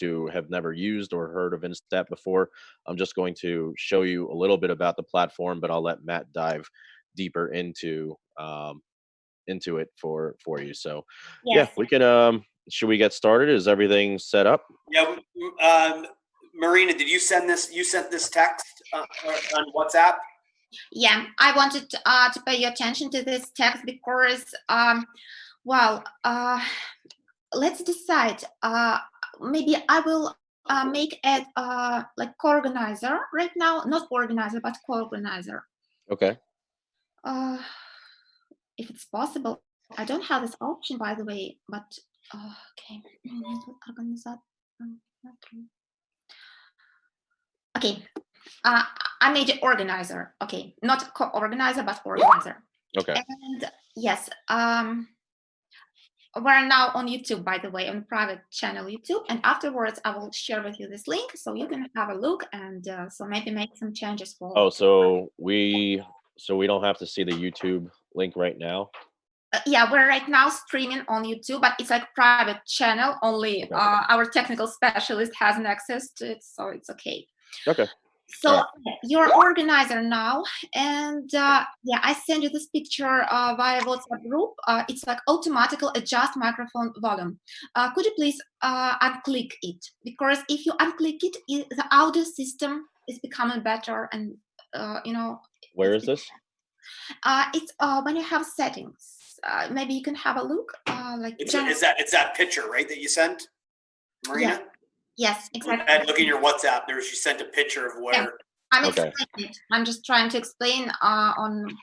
to have never used or heard of Instat before, I'm just going to show you a little bit about the platform, but I'll let Matt dive deeper into it for you. So yeah, Yes. we can should we get started? Is everything set up? Yeah. Marina, did you send this? You sent this text on WhatsApp? Yeah, I wanted to pay your attention to this text because, let's decide. Maybe I will make it like co-organizer right now, not organizer, but co-organizer. Okay. If it's possible. I don't have this option, by the way, but okay. Okay, I made it organizer. Okay, not co-organizer, but organizer. Okay. And yes, we're now on YouTube, by the way, on private channel YouTube. And afterwards, I will share with you this link so you can have a look and so maybe make some changes for. Oh, so we don't have to see the YouTube link right now. Yeah, we're right now streaming on YouTube, but it's like private channel. Only Okay. Our technical specialist has an access to it, so it's okay. Okay. So right. You're organizer now, and yeah, I send you this picture via WhatsApp group. It's like automatically adjust microphone volume. Could you please unclick it? Because if you unclick it, the audio system is becoming better, and you know. Where is this? It's when you have settings. Maybe you can have a look. Like it's that picture, right, that you sent, Marina? Yeah. Yes, exactly. And look at your WhatsApp. You sent a picture of where. Yeah. I'm explaining it. I'm just trying to explain on.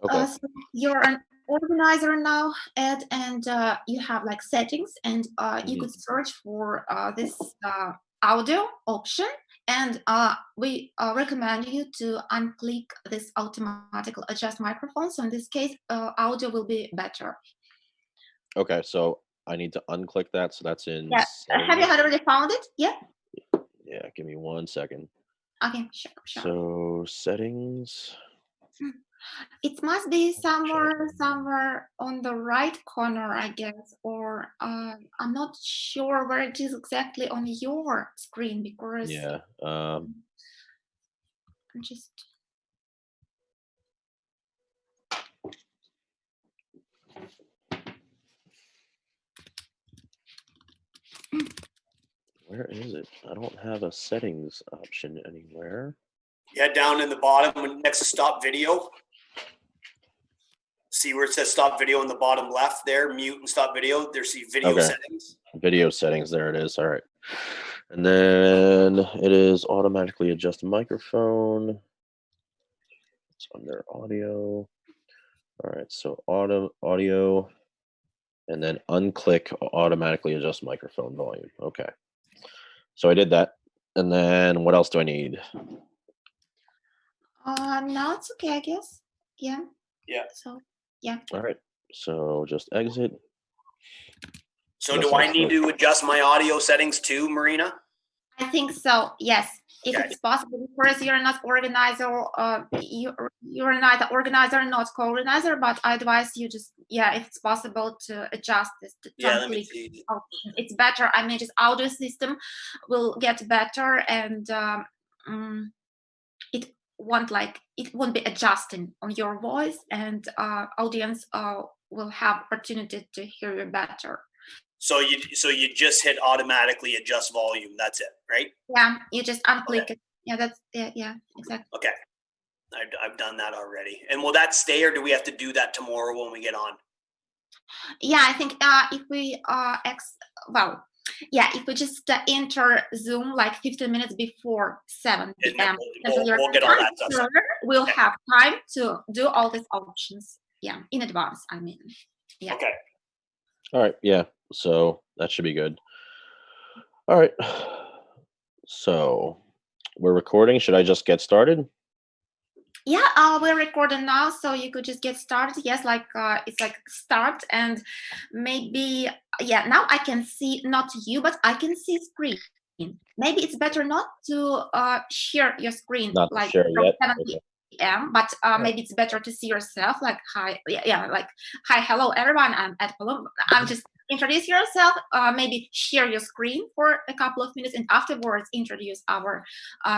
Okay. So you're an organizer now, Ed, and you have like settings, and you could search for this audio option, and we recommend you to unclick this automatic adjust microphone. So in this case, audio will be better. Okay, so I need to unclick that. So that's in. Yeah. Have you already found it? Yeah. Yeah. Give me 1 second. Okay. Sure. So settings. It must be somewhere on the right corner, I guess, or I'm not sure where it is exactly on your screen because. Yeah. I'm just. Where is it? I don't have a settings option anywhere. Yeah, down in the bottom next to stop video. See where it says stop video in the bottom left there, mute and stop video. There's the video settings. Video settings, there it is. All right. And then it is automatically adjust microphone. It's under audio. All right, so audio, and then unclick automatically adjust microphone volume. Okay. So I did that. And then what else do I need? No, it's okay, I guess. Yeah. Yeah. So, yeah. All right. So just exit. So do I need to adjust my audio settings too, Marina? I think so, yes. If it's possible, because you're not organizer, you're neither organizer nor co-organizer, but I advise you just, if it's possible to adjust this. Let me see. It's better. I mean, just audio system will get better, and it won't be adjusting on your voice, and audience will have opportunity to hear you better. So you just hit automatically adjust volume. That's it, right? Yeah, you just unclick it. Yeah, that's it. Yeah, exactly. Okay, I've done that already. And will that stay, or do we have to do that tomorrow when we get on? Yeah, I think if we if we just enter Zoom like 15 minutes before 7 p.m. We'll get all that stuff. We'll have time to do all these options. Yeah, in advance. I mean. Yeah. Okay. All right. Yeah. So that should be good. All right. So we're recording. Should I just get started? Yeah, we're recording now, so you could just get started. Yes, it's like start, and maybe now I can see not you, but I can see screen. Maybe it's better not to share your screen not like share from yet. 7 p.m. But maybe it's better to see yourself like hi, like hi, hello everyone. I'm at Paloma. I'm just introduce yourself, maybe share your screen for a couple of minutes, and afterwards introduce our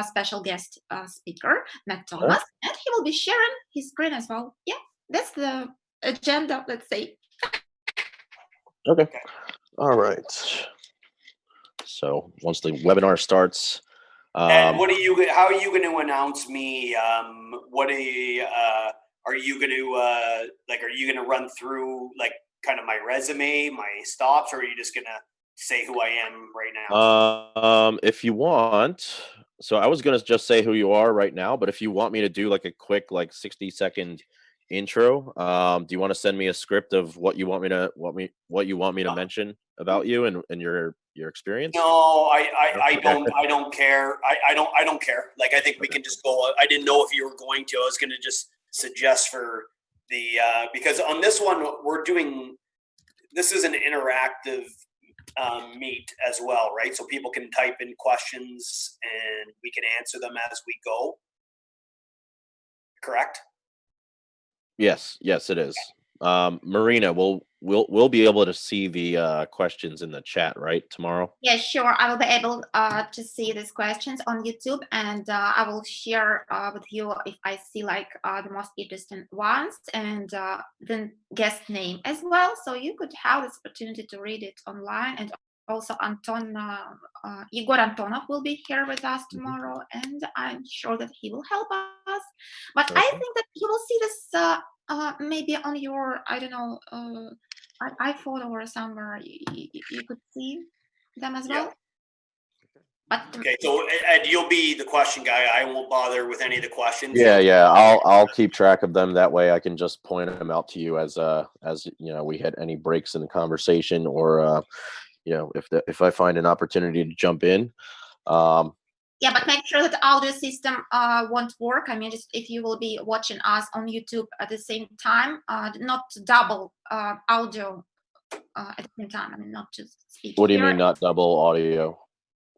special guest speaker, Matt Thomas, and he will be sharing his screen as well. Yeah, that's the agenda, let's say. Okay. All right. So once the webinar starts, and what are you? How are you going to announce me? What are you going to like? Are you going to run through like kind of my resume, my stops, or are you just going to say who I am right now? If you want, so I was gonna just say who you are right now, but if you want me to do like a quick 60-second intro, do you want to send me a script of what you want me to mention about you and your experience? No, I don't care. I don't care. Like, I think we can just go. I didn't know if you were going to. I was going to just suggest for the because on this one this is an interactive meet as well, right? So people can type in questions and we can answer them as we go. Correct? Yes, it is. Marina, we'll be able to see the questions in the chat, right, tomorrow? Yeah, sure. I will be able to see these questions on YouTube, and I will share with you if I see the most interesting ones, and the guest name as well. So you could have this opportunity to read it online. And also Igor Antonov will be here with us tomorrow, and I'm sure that he will help us. But I think that you will see this maybe on your, I don't know, iPhone or somewhere. You could see them as well. But okay, so Ed, you'll be the question guy. I won't bother with any of the questions. Yeah. I'll keep track of them. That way, I can just point them out to you as you know, we hit any breaks in the conversation, or you know, if I find an opportunity to jump in. Yeah, but make sure that the audio system won't work. I mean, just if you will be watching us on YouTube at the same time, not double audio at the same time. I mean, not just speak. What do you mean, not double audio?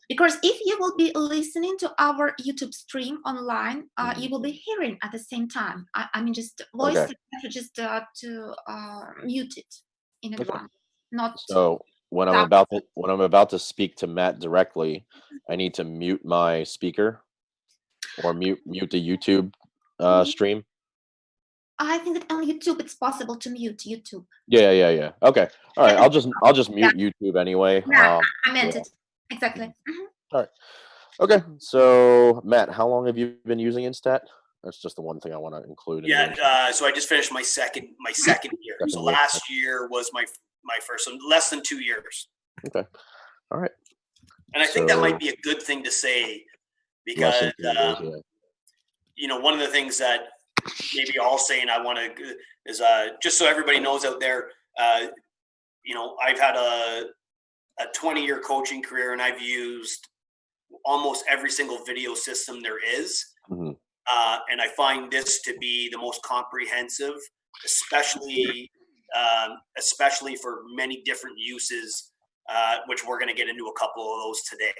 Because if you will be listening to our YouTube stream online, you will be hearing at the same time. I mean, just voice just to mute it in advance. Not so when I'm about to speak to Matt directly, I need to mute my speaker or mute the YouTube stream. I think that on YouTube it's possible to mute YouTube. Yeah. Okay. All right. I'll just mute YouTube anyway. Yeah, I meant it. Exactly. Mm-hmm. All right. Okay. So Matt, how long have you been using Instat? That's just the one thing I want to include. So I just finished my second year. So last year was my first, so less than 2 years. Okay. All right. And I think that might be a good thing to say, because you know, one of the things that maybe I'll say, and I want to is just so everybody knows out there, you know, I've had a 20-year coaching career, and I've used almost every single video system there is. Mm-hmm. And I find this to be the most comprehensive, especially for many different uses, which we're going to get into a couple of those today.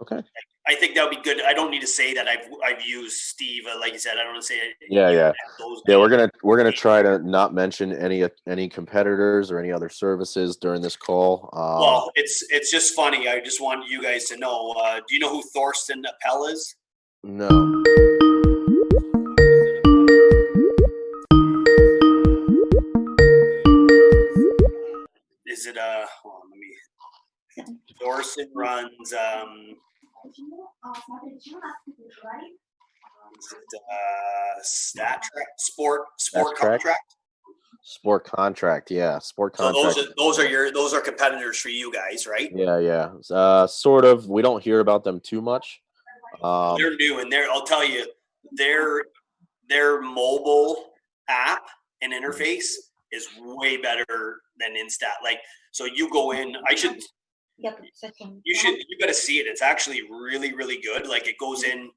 Okay. I think that would be good. I don't need to say that I've used Steve, like you said. I don't want to say it. Yeah. We're gonna try to not mention any competitors or any other services during this call. Well, it's just funny. I just want you guys to know. Do you know who Thorsten Appel is? No. Is it hold on, let me. Thorsten runs sport contract. Sport contract, yeah. Sport contract. So those are competitors for you guys, right? Yeah. Sort of. We don't hear about them too much. They're new, and I'll tell you, their mobile app and interface is way better than Instat. Like, so you go in, you got to see it. It's actually really, really good. Like, it goes in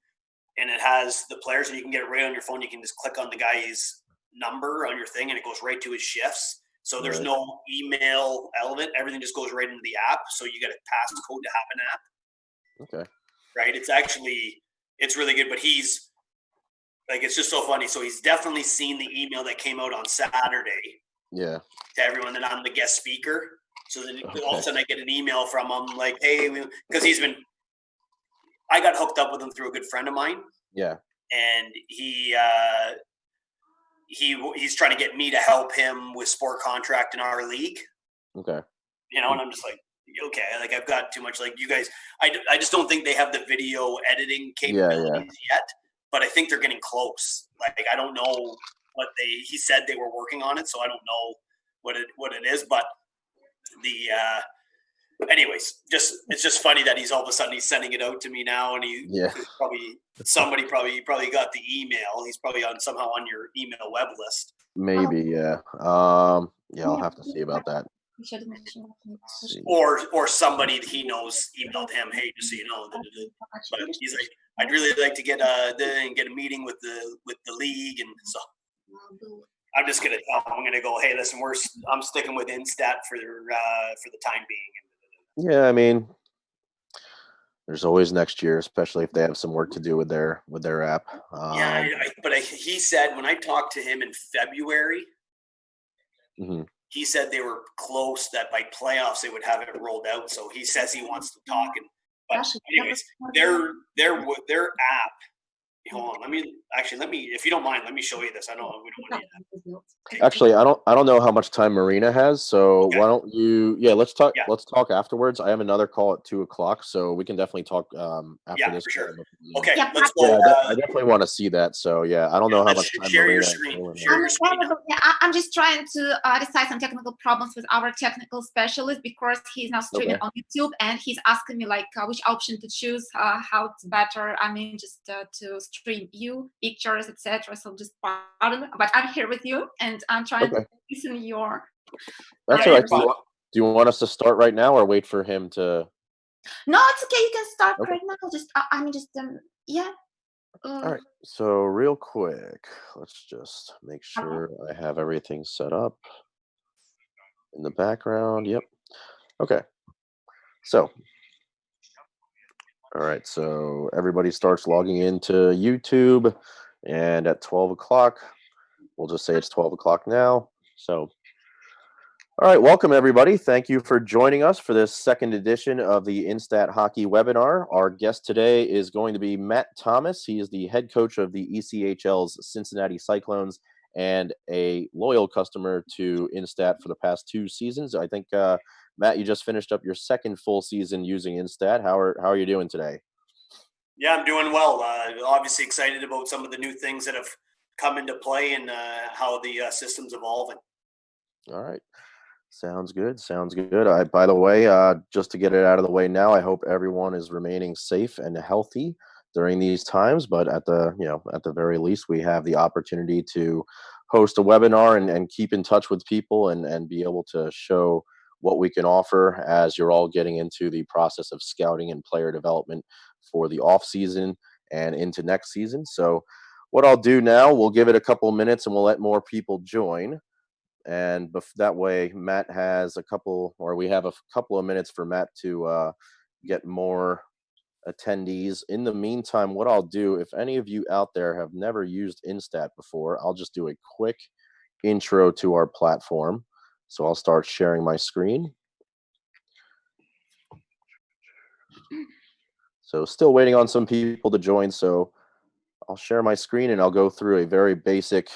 and it has the players, and you can get it right on your phone. You can just click on the guy's number on your thing, and it goes right to his shifts. So there's no email element. Everything just goes right into the app. So you get a passcode to have an app. Okay. Right. It's really good, but he's like, it's just so funny. So he's definitely seen the email that came out on Saturday. Yeah. To everyone that I'm the guest speaker. So then all of a sudden I get an email from him like, hey, because I got hooked up with him through a good friend of mine. Yeah. And he's trying to get me to help him with sport contract in our league. Okay. And I'm just like, okay, like I've got too much. Like you guys, I just don't think they have the video editing capabilities yet. But I think they're getting close. Like I don't know what he said they were working on it, so I don't know what it is. But anyways, it's just funny that he's all of a sudden he's sending it out to me now, and somebody probably got the email. He's probably somehow on your email web list. Maybe, yeah. I'll have to see about that. Or somebody that he knows emailed him, hey, just so you know. But he's like, I'd really like to get a meeting with the league, and so I'm just gonna go, hey, listen, I'm sticking with Instat for the time being. Yeah, I mean, there's always next year, especially if they have some work to do with their app. But he said when I talked to him in February, he said they were close that by playoffs they would have it rolled out. So he says he wants to talk. But anyways, their app. Hold on. Let me, if you don't mind, let me show you this. I know we don't want to. Actually, I don't know how much time Marina has, so why don't you? Yeah, let's talk. Yeah. Let's talk afterwards. I have another call at 2:00, so we can definitely talk after this. For sure. Okay, let's go. Yeah, I definitely want to see that. So yeah, I don't know how much time share Marina your screen. Share your screen. I'm just trying to decide some technical problems with our technical specialist because he's now streaming on YouTube and he's asking me like which option to choose, how it's better. I mean, just to stream you pictures, etc. So just pardon, but I'm here with you and I'm trying to listen your. That's all right. Do you want us to start right now or wait for him to? No, it's okay. You can start right now. Just all right. So real quick, let's just make sure I have everything set up in the background. Yep. Okay. So. All right, so everybody starts logging into YouTube, and at 12:00, we'll just say it's 12:00 now. So, all right, welcome everybody. Thank you for joining us for this second edition of the Instat Hockey webinar. Our guest today is going to be Matt Thomas. He is the head coach of the ECHL's Cincinnati Cyclones and a loyal customer to Instat for the past 2 seasons. I think Matt, you just finished up your second full season using Instat. How are you doing today? Yeah, I'm doing well. Obviously excited about some of the new things that have come into play and how the system's evolving. All right. Sounds good. By the way, just to get it out of the way now, I hope everyone is remaining safe and healthy during these times. But at the very least, we have the opportunity to host a webinar and keep in touch with people and be able to show what we can offer as you're all getting into the process of scouting and player development for the off season and into next season. So what I'll do now, we'll give it a couple of minutes and we'll let more people join. And that way Matt has we have a couple of minutes for Matt to get more attendees. In the meantime, what I'll do, if any of you out there have never used Instat before, I'll just do a quick intro to our platform. So I'll start sharing my screen. So still waiting on some people to join. So I'll share my screen and I'll go through a very basic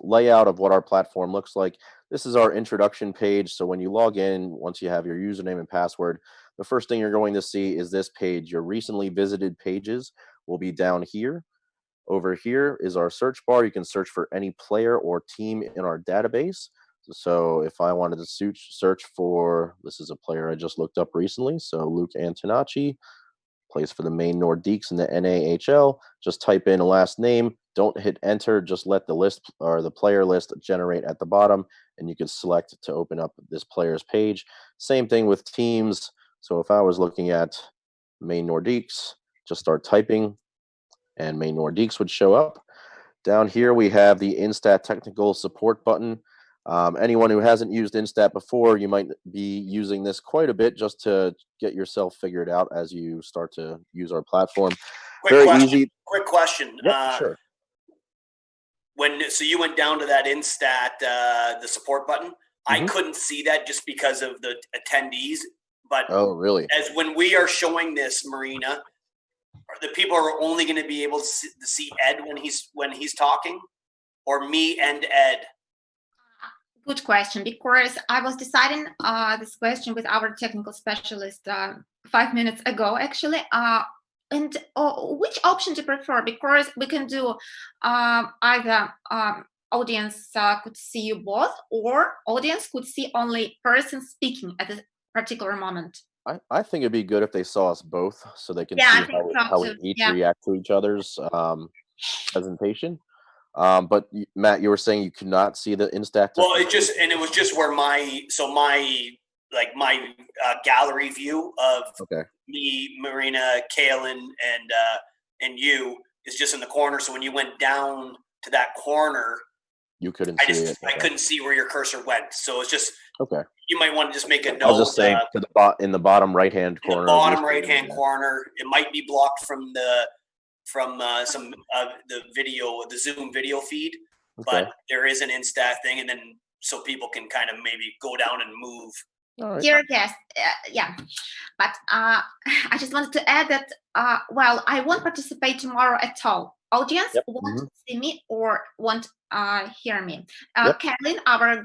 layout of what our platform looks like. This is our introduction page. So when you log in, once you have your username and password, the first thing you're going to see is this page. Your recently visited pages will be down here. Over here is our search bar. You can search for any player or team in our database. So if I wanted to search for, this is a player I just looked up recently. So Luke Antonacci plays for the Maine Nordiques in the NAHL. Just type in a last name. Don't hit enter. Just let the list or the player list generate at the bottom, and you can select to open up this player's page. Same thing with teams. So if I was looking at Maine Nordiques, just start typing, and Maine Nordiques would show up. Down here, we have the Instat Technical Support button. Anyone who hasn't used Instat before, you might be using this quite a bit just to get yourself figured out as you start to use our platform. Quick question. Yep, sure. So you went down to that Instat, the support button. I couldn't see that just because of the attendees. But Oh, really? as when we are showing this, Marina, the people are only going to be able to see Ed when he's talking, or me and Ed. Good question, because I was deciding this question with our technical specialist 5 minutes ago, actually. And which option do you prefer? Because we can do either audience could see you both, or audience could see only person speaking at a particular moment. I think it'd be good if they saw us both, so they can Yeah, I see think how we so too. each Yeah. react to each other's presentation. But Matt, you were saying you could not see the Instat. Well, it was just where my gallery view of me, Marina, Kaylin, and you is just in the corner. So when you went down to that corner, you couldn't see it. I couldn't see where your cursor went. So it's just okay. You might want to just make a note. I'll just say to in the bottom right hand corner. In the bottom right hand corner, it might be blocked from some the video, the Zoom video feed, but there is an Instat thing, and then so people can kind of maybe go down and move. All right. Dear guest, yeah, but I just wanted to add that well, I won't participate tomorrow at all. Audience won't see me or won't hear me. Kevin, our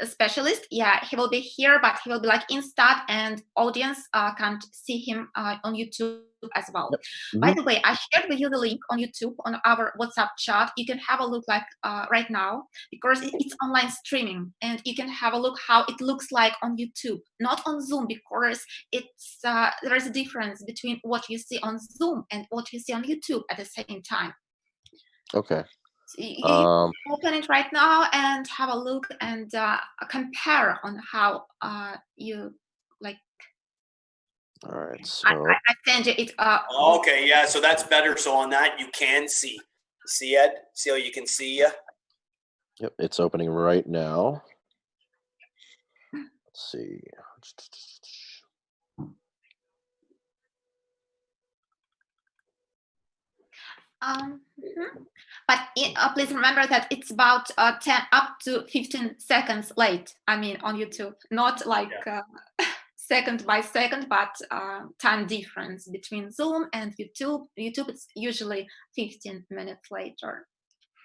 specialist, yeah, he will be here, but he will be like Instat, and audience can't see him on YouTube as well. By the way, I shared with you the link on YouTube on our WhatsApp chat. You can have a look like right now, because it's online streaming, and you can have a look how it looks like on YouTube, not on Zoom, because it's there is a difference between what you see on Zoom and what you see on YouTube at the same time. Okay. So you open it right now and have a look and compare on how you like. All right, so I send you it. Okay, yeah, so that's better. So on that, you can see. See, Ed? See how you can see you? Yep, it's opening right now. Let's see. But please remember that it's about 10 up to 15 seconds late. I mean, on YouTube, not like second by second, but time difference between Zoom and YouTube. YouTube is usually 15 minutes later.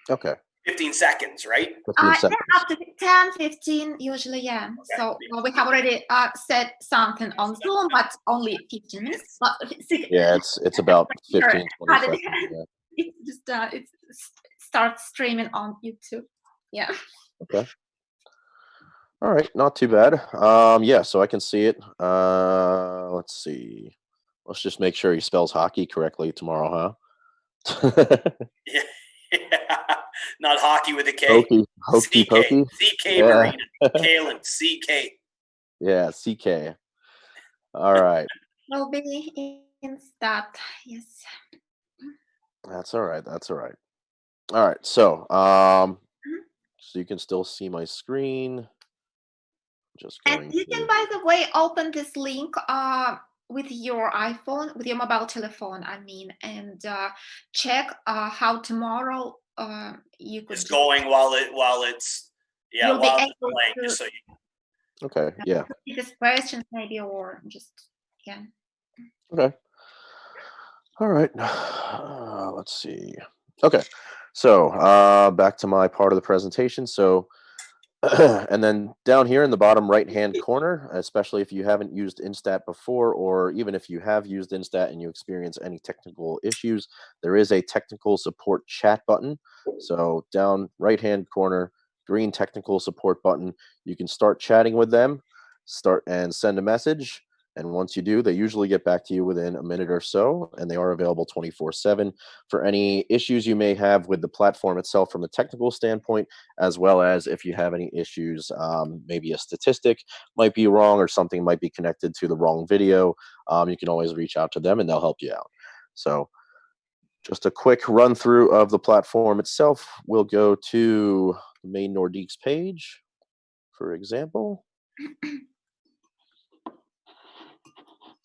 Okay. 15 seconds, right? 15 seconds. Up to 10, 15, usually, yeah. Okay. So we have already said something on Zoom, but only 15 minutes. Yeah, it's about 15, 20 seconds. Yeah. It just it starts streaming on YouTube. Yeah. Okay. All right, not too bad. Yeah, so I can see it. Let's see. Let's just make sure he spells hockey correctly tomorrow, huh? Yeah. Not hockey with a K. Hokey pokey. CK Marina. Kaylin. CK. Yeah, CK. All right. Will be Instat. Yes. That's all right. That's all right. All right. So, so you can still see my screen. Just going. And you can, by the way, open this link with your iPhone, with your mobile telephone, I mean, and check how tomorrow you could. It's going while it's while it's playing. Just so you. Okay. Yeah. Just questions maybe, or just Okay. All right. Let's see. Okay. So back to my part of the presentation. So, and then down here in the bottom right-hand corner, especially if you haven't used Instat before, or even if you have used Instat and you experience any technical issues, there is a technical support chat button. So down right-hand corner, green technical support button, you can start chatting with them, start and send a message. And once you do, they usually get back to you within a minute or so, and they are available 24/7 for any issues you may have with the platform itself from a technical standpoint, as well as if you have any issues, maybe a statistic might be wrong or something might be connected to the wrong video, you can always reach out to them and they'll help you out. So just a quick run through of the platform itself. We'll go to the main Nordiques page, for example.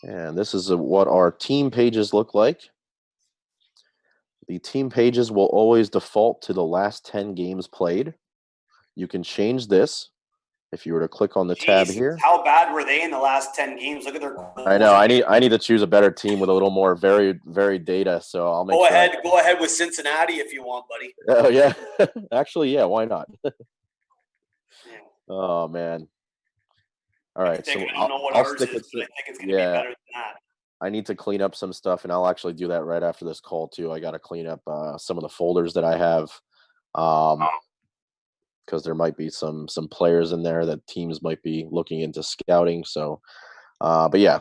And this is what our team pages look like. The team pages will always default to the last 10 games played. You can change this If you were to click on the tab here, how bad were they in the last 10 games? Look at their goals. I know. I need to choose a better team with a little more varied data. So I'll make go sure ahead. Go ahead with Cincinnati if you want, buddy. Oh yeah, actually, yeah. Why not? Yeah. Oh man. All right. I So don't know what I'll ours stick is, with but I think it's going to be better than that. I need to clean up some stuff, and I'll actually do that right after this call too. I got to clean up some of the folders that I have, because there might be some players in there that teams might be looking into scouting. So, but yeah.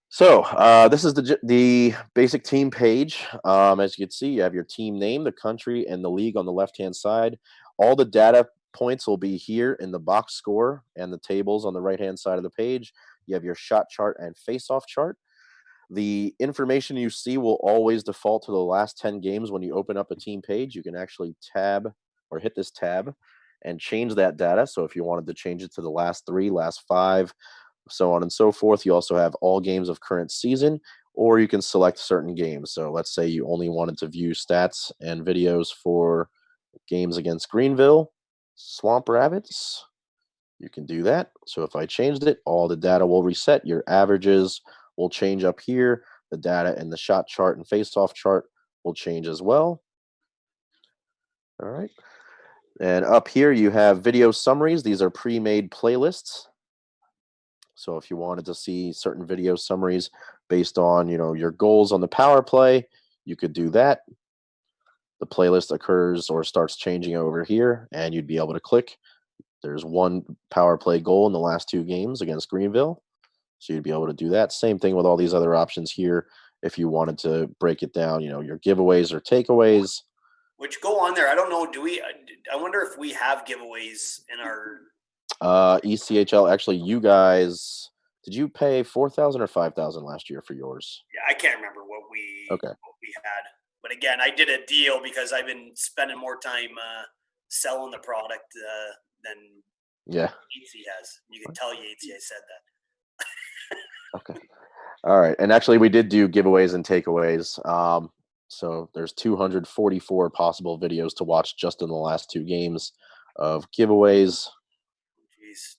So this is the basic team page. As you can see, you have your team name, the country, and the league on the left-hand side. All the data points will be here in the box score and the tables on the right-hand side of the page. You have your shot chart and face-off chart. The information you see will always default to the last 10 games. When you open up a team page, you can actually tab or hit this tab and change that data. So if you wanted to change it to the last 3, last 5, so on and so forth. You also have all games of current season, or you can select certain games. So let's say you only wanted to view stats and videos for games against Greenville, Swamp Rabbits. You can do that. So if I changed it, all the data will reset. Your averages will change up here. The data in the shot chart and face-off chart will change as well. All right. And up here you have video summaries. These are pre-made playlists. So if you wanted to see certain video summaries based on, your goals on the power play, you could do that. The playlist occurs or starts changing over here, and you'd be able to click. There's one power play goal in the last 2 games against Greenville. So you'd be able to do that. Same thing with all these other options here. If you wanted to break it down, your giveaways or takeaways. Which go on there. I don't know. I wonder if we have giveaways in our ECHL. Actually, you guys, did you pay 4,000 or 5,000 last year for yours? Yeah, I can't remember what we had. But again, I did a deal because I've been spending more time selling the product than Yatesy has. You can tell Yatesy I said that. Okay. All right. And actually, we did do giveaways and takeaways. So there's 244 possible videos to watch just in the last 2 games of giveaways. Jeez.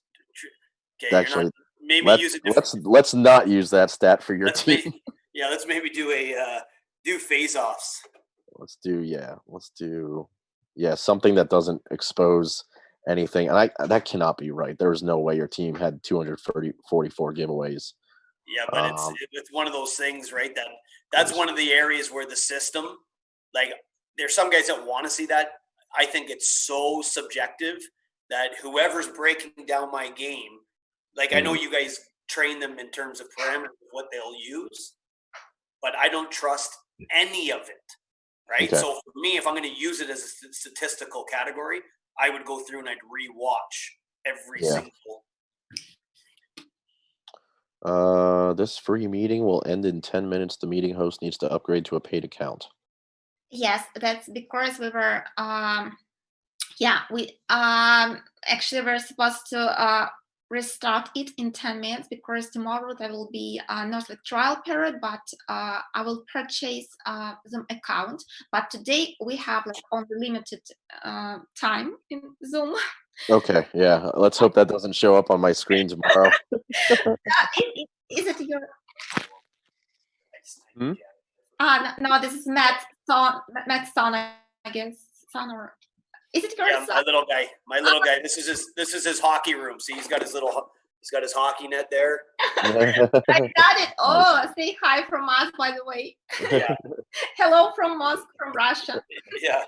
Okay, actually, use a let's not use that stat for your team. Let's maybe do face-offs. Let's do something that doesn't expose anything. And that cannot be right. There's no way your team had 244 giveaways. Yeah, but it's one of those things, right? That's one of the areas where the system, like, there's some guys that want to see that. I think it's so subjective that whoever's breaking down my game, like, I know you guys train them in terms of parameters of what they'll use, but I don't trust any of it, right? Okay. So for me, if I'm going to use it as a statistical category, I would go through and I'd rewatch every single. This free meeting will end in 10 minutes. The meeting host needs to upgrade to a paid account. Yes, that's because we were, actually we're supposed to restart it in 10 minutes because tomorrow there will be not a trial period, but I will purchase Zoom account. But today we have only limited time in Zoom. Okay, yeah. Let's hope that doesn't show up on my screen tomorrow. Is it your? No, this is Matt's son. I guess son, or is it your son? My little guy. This is his hockey room. See, he's got his hockey net there. I got it. Oh, say hi from us, by the way. Yeah. Hello from Moscow, from Russia. Yeah.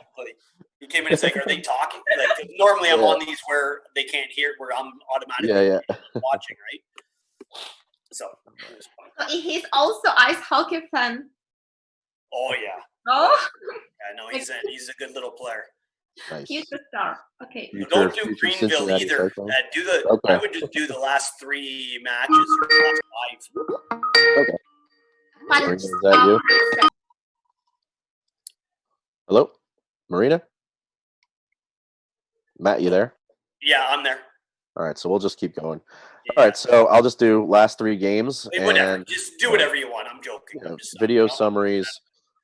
He came in and said, "Are they talking?" Like, normally I'm on these where they can't hear, where I'm automatically watching, right? So he's also ice hockey fan. Oh yeah. Oh. Yeah, no, he's a good little player. Nice. He's the star. Okay. Don't do Greenville either. I would just do the last 3 matches or the last 5. Okay. Is that you? Hello, Marina? Matt, you there? Yeah, I'm there. All right, so we'll just keep going. Yeah. All right, so I'll just do last 3 games. Whatever. Just do whatever you want. I'm joking. Video summaries.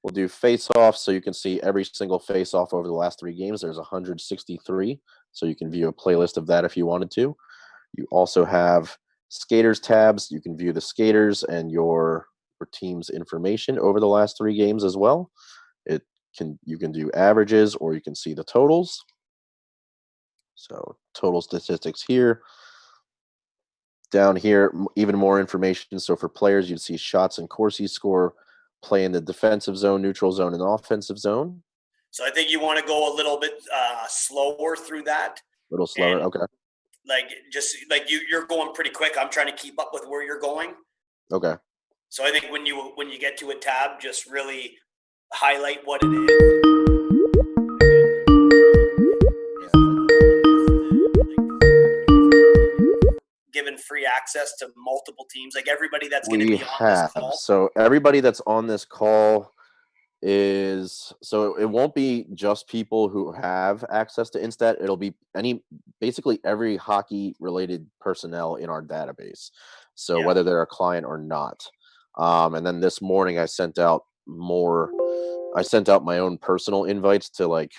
We'll do face-offs so you can see every single face-off over the last 3 games. There's 163. so you can view a playlist of that if you wanted to. You also have skaters tabs. You can view the skaters and your team's information over the last 3 games as well. You can do averages, or you can see the totals. So total statistics here. Down here, even more information. So for players, you'd see shots and Corsi score, play in the defensive zone, neutral zone, and offensive zone. So I think you want to go a little bit slower through that. A little slower, and, okay. Like just like you're going pretty quick. I'm trying to keep up with where you're going. Okay. So I think when you get to a tab, just really highlight what it is. Given free access to multiple teams, like everybody that's going to be on this call. So everybody that's on this call so it won't be just people who have access to Instat. It'll be basically every hockey related personnel in our database. So whether they're a client or not. And then this morning I sent out my own personal invites to like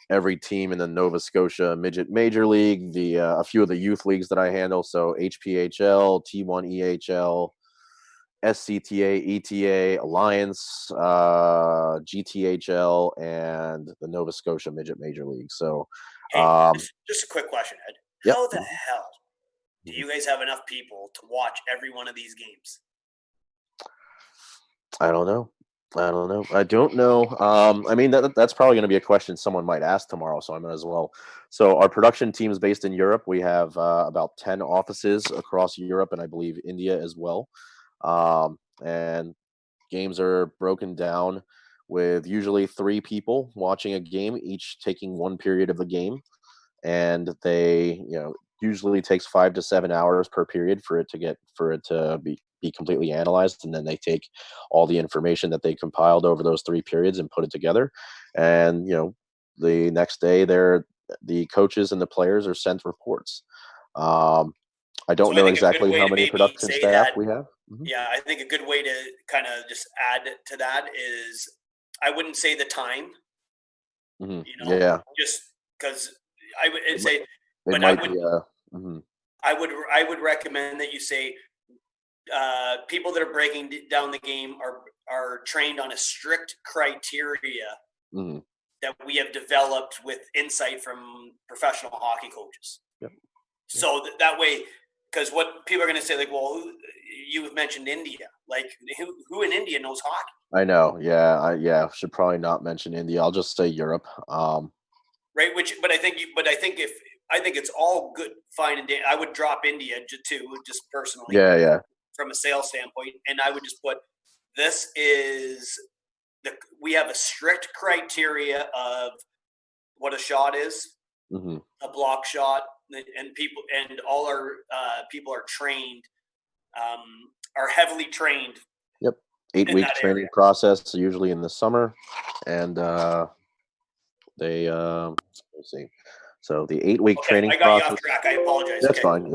every team in the Nova Scotia Midget Major League, a few of the youth leagues that I handle. So HPHL, T1 EHL, SCTA, ETA, Alliance, GTHL, and the Nova Scotia Midget Major League. So, hey, just a quick question, Ed. Yep. How the hell do you guys have enough people to watch every one of these games? I don't know. I don't know. I mean, that's probably going to be a question someone might ask tomorrow, so I might as well. So our production team is based in Europe. We have about 10 offices across Europe, and I believe India as well. And games are broken down with usually 3 people watching a game, each taking 1 period of the game. And they, usually takes 5 to 7 hours per period for it to be completely analyzed. And then they take all the information that they compiled over those 3 periods and put it together. And, the next day the coaches and the players are sent reports. I don't know exactly how many production staff we have. Mm-hmm. Yeah, I think a good way to kind of just add to that is I wouldn't say the time. Mm-hmm. Yeah. Just because I would say, but I would recommend that you say people that are breaking down the game are trained on a strict criteria that we have developed with insight from professional hockey coaches. Yep. So that way, because what people are going to say, like, well, you mentioned India. Like, who in India knows hockey? I know. Yeah. Should probably not mention India. I'll just say Europe. Right. But I think it's all good, fine, and I would drop India too, just personally. Yeah. From a sales standpoint, and I would just put we have a strict criteria of what a shot is, a block shot, and all our people are trained, are heavily trained. Yep, 8-week training process, usually in the summer, and they let's see. So the 8-week training process. I got you off track. I apologize. That's fine.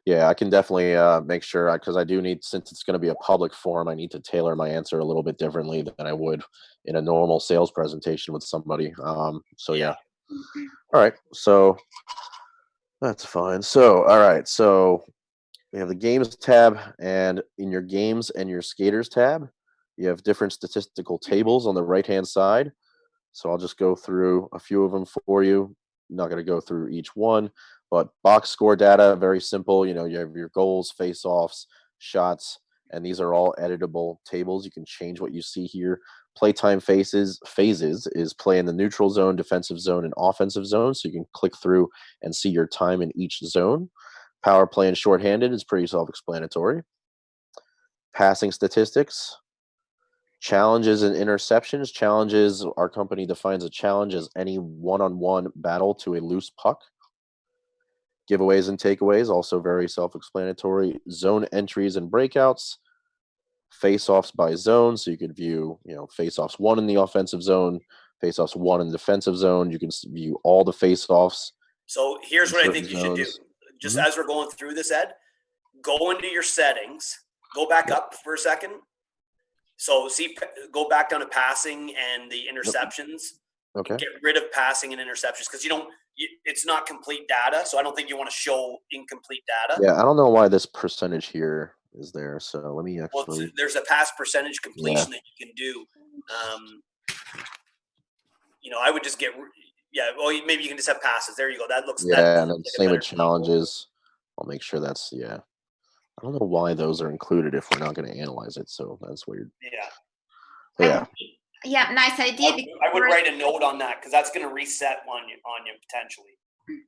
Yeah. I can definitely make sure because I do need, since it's going to be a public forum, I need to tailor my answer a little bit differently than I would in a normal sales presentation with somebody. So yeah. All right. So that's fine. So all right. So we have the games tab, and in your games and your skaters tab, you have different statistical tables on the right-hand side. So I'll just go through a few of them for you. I'm not going to go through each one, but box score data, very simple. You have your goals, face-offs, shots, and these are all editable tables. You can change what you see here. Playtime phases is play in the neutral zone, defensive zone, and offensive zone. So you can click through and see your time in each zone. Power play and shorthanded is pretty self-explanatory. Passing statistics. Challenges and interceptions. Challenges, our company defines a challenge as any one-on-one battle to a loose puck. Giveaways and takeaways, also very self-explanatory. Zone entries and breakouts. Face-offs by zone, so you could view, face-offs 1 in the offensive zone, face-offs 1 in the defensive zone. You can view all the face-offs. So here's what I think you should do. Just as we're going through this, Ed, go into your settings, go back up for a second. So go back down to passing and the interceptions. Okay. Get rid of passing and interceptions because it's not complete data. So I don't think you want to show incomplete data. Yeah, I don't know why this percentage here is there. So let me Well, actually. there's a pass percentage completion that you can do. I would just get. Yeah, well, maybe you can just have passes. There you go. That looks. Yeah, and then same with challenges. I'll make sure that's I don't know why those are included if we're not going to analyze it. So that's weird. Yeah. So, yeah. Yeah, nice idea. I would write a note on that because that's going to reset on you potentially.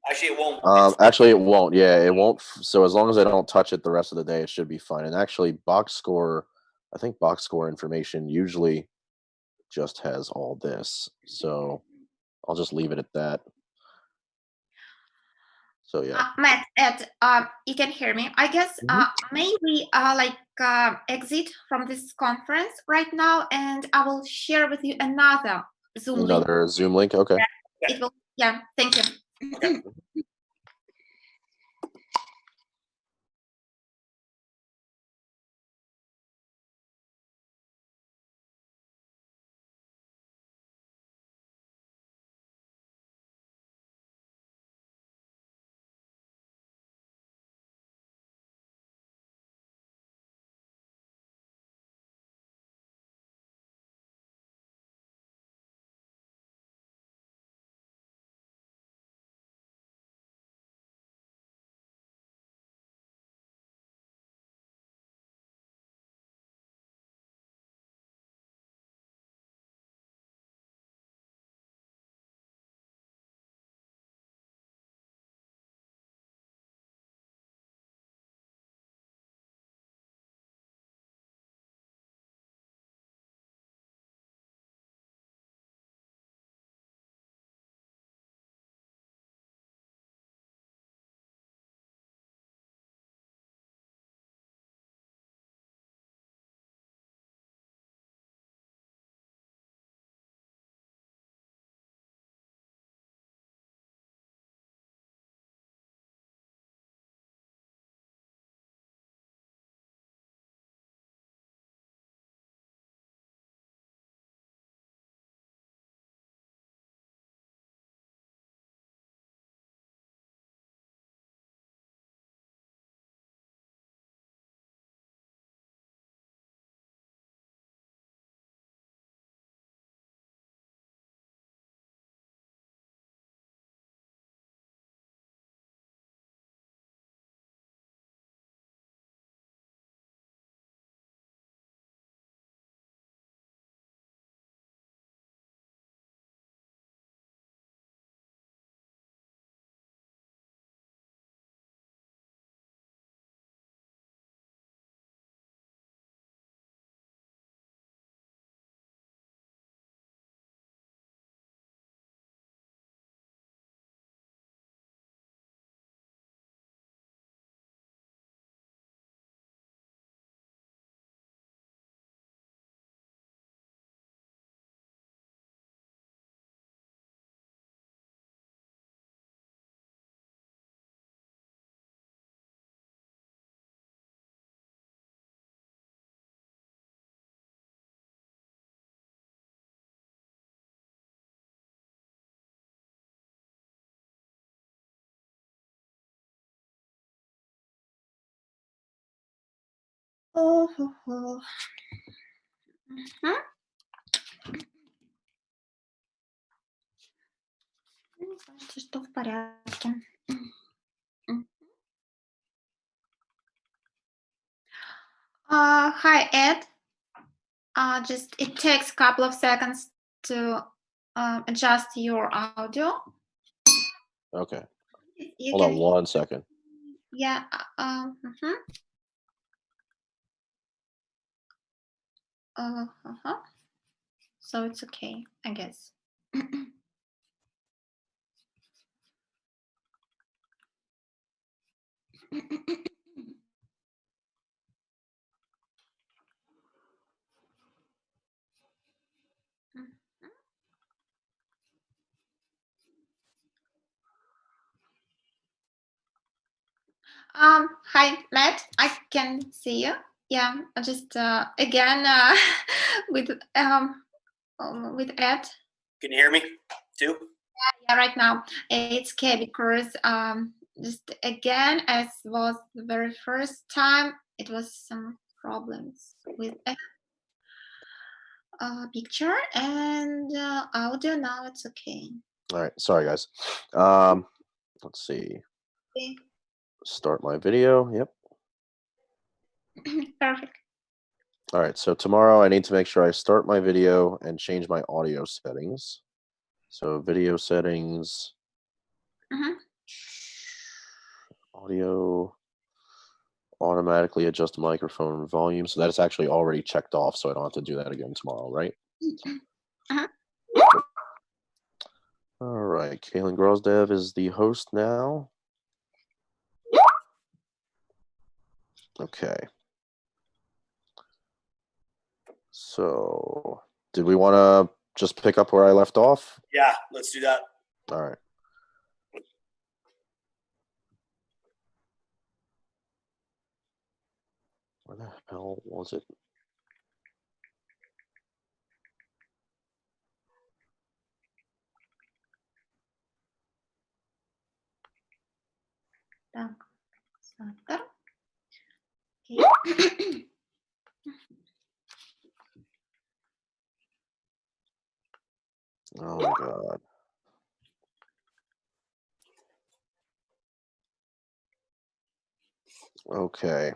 Actually, it won't. Actually, it won't. Yeah, it won't. So as long as I don't touch it the rest of the day, it should be fine. And actually, box score information usually just has all this. So I'll just leave it at that. So yeah. Matt, Ed, you can hear me. I guess maybe exit from this conference right now, and I will share with you another Zoom link. Another Zoom link. Okay. It will. Yeah. Thank you. Okay. Что в порядке. Hi, Ed. Just it takes a couple of seconds to adjust your audio. Okay. You Hold on 1 second. Yeah. So it's okay, I guess. Hi, Matt. I can see you. Yeah, just again with Ed. Can you hear me too? Yeah, right now it's okay because just again, as was the very first time, it was some problems with a picture and audio. Now it's okay. All right, sorry guys. Let's see. Okay. Start my video. Yep. Perfect. All right, so tomorrow I need to make sure I start my video and change my audio settings. So video settings, audio, automatically adjust microphone volume. So that's actually already checked off, so I don't have to do that again tomorrow, right? All right, Kaylin Grosdev is the host now. Okay. So, did we want to just pick up where I left off? Yeah, let's do that. All right. Where the hell was it? Так, завтра. Okay. Oh my God. Okay.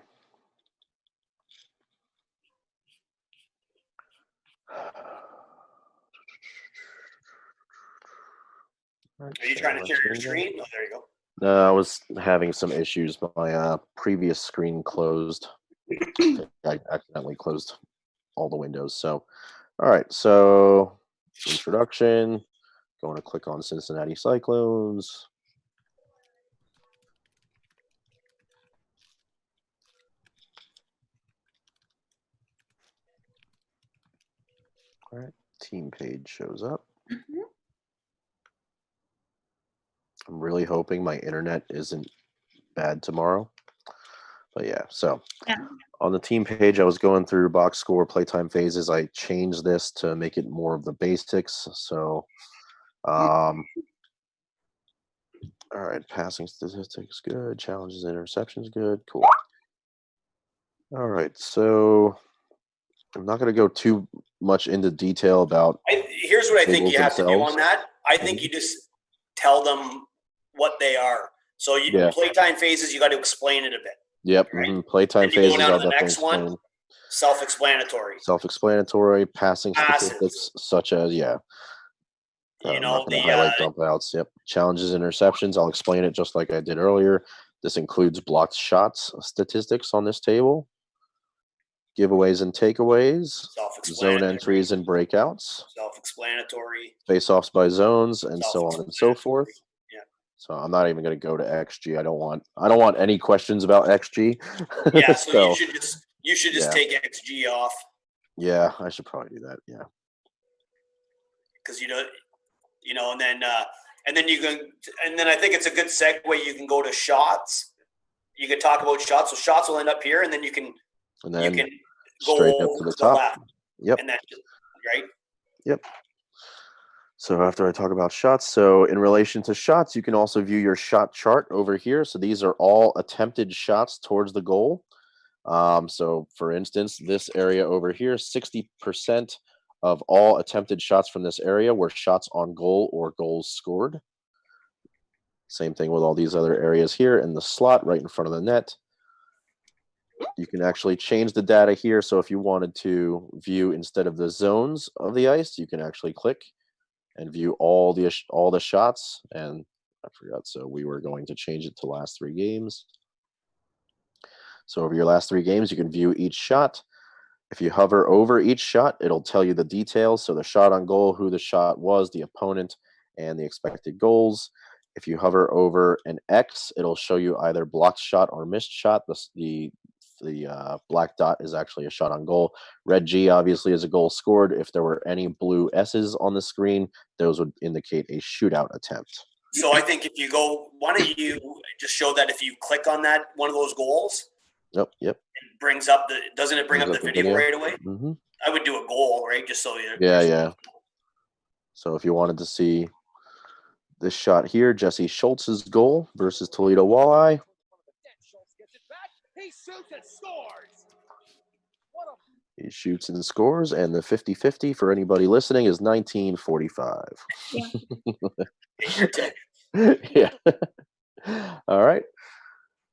Are you trying to share your screen? Oh, there you go. No, I was having some issues. My previous screen closed. I accidentally closed all the windows. So, all right. So, introduction. Going to click on Cincinnati Cyclones. All right. Team page shows up. I'm really hoping my internet isn't bad tomorrow. But yeah, so on the team page, I was going through box score, playtime phases. I changed this to make it more of the basics. So, all right, passing statistics, good. Challenges, interceptions, good. Cool. All right, so I'm not going to go too much into detail about. Here's what I think you have to do on that. I think Mhm. you just tell them what they are. So playtime phases, you got to explain it a bit. Yep. Right? Playtime Then you go phases. down I'll to the definitely next one. explain. Self-explanatory. Self-explanatory. Passing Passes. statistics, such as You I'm know, not going to highlight dump outs. Yep. Challenges, interceptions. I'll explain it just like I did earlier. This includes blocked shots statistics on this table. Giveaways and takeaways. Zone entries and breakouts. Self-explanatory. Face-offs by zones and so on and so forth. Yeah. So I'm not even going to go to XG. I don't want any questions about XG. Yeah. So you should just yeah. take XG off. Yeah, I should probably do that. Yeah. Because and then you can, and then I think it's a good segue. You can go to shots. You can talk about shots. So shots will end up here, and then you can go straight up to the top. Left, yep. And then right. Yep. So after I talk about shots, so in relation to shots, you can also view your shot chart over here. So these are all attempted shots towards the goal. So for instance, this area over here, 60% of all attempted shots from this area were shots on goal or goals scored. Same thing with all these other areas here in the slot right in front of the net. You can actually change the data here. So if you wanted to view instead of the zones of the ice, you can actually click and view all the shots. And I forgot, so we were going to change it to last 3 games. So over your last 3 games, you can view each shot. If you hover over each shot, it'll tell you the details. So the shot on goal, who the shot was, the opponent, and the expected goals. If you hover over an X, it'll show you either blocked shot or missed shot. The black dot is actually a shot on goal. Red G obviously is a goal scored. If there were any blue S's on the screen, those would indicate a shootout attempt. So I think if you go, why don't you just show that if you click on that one of those goals? Yep. It brings up doesn't it bring up the video right away? Mm-hmm. I would do a goal, right? Just so you. Yeah. So if you wanted to see this shot here, Jesse Schultz's goal versus Toledo Walleye. He shoots and scores, and the 50-50 for anybody listening is 1945. Yeah. All right.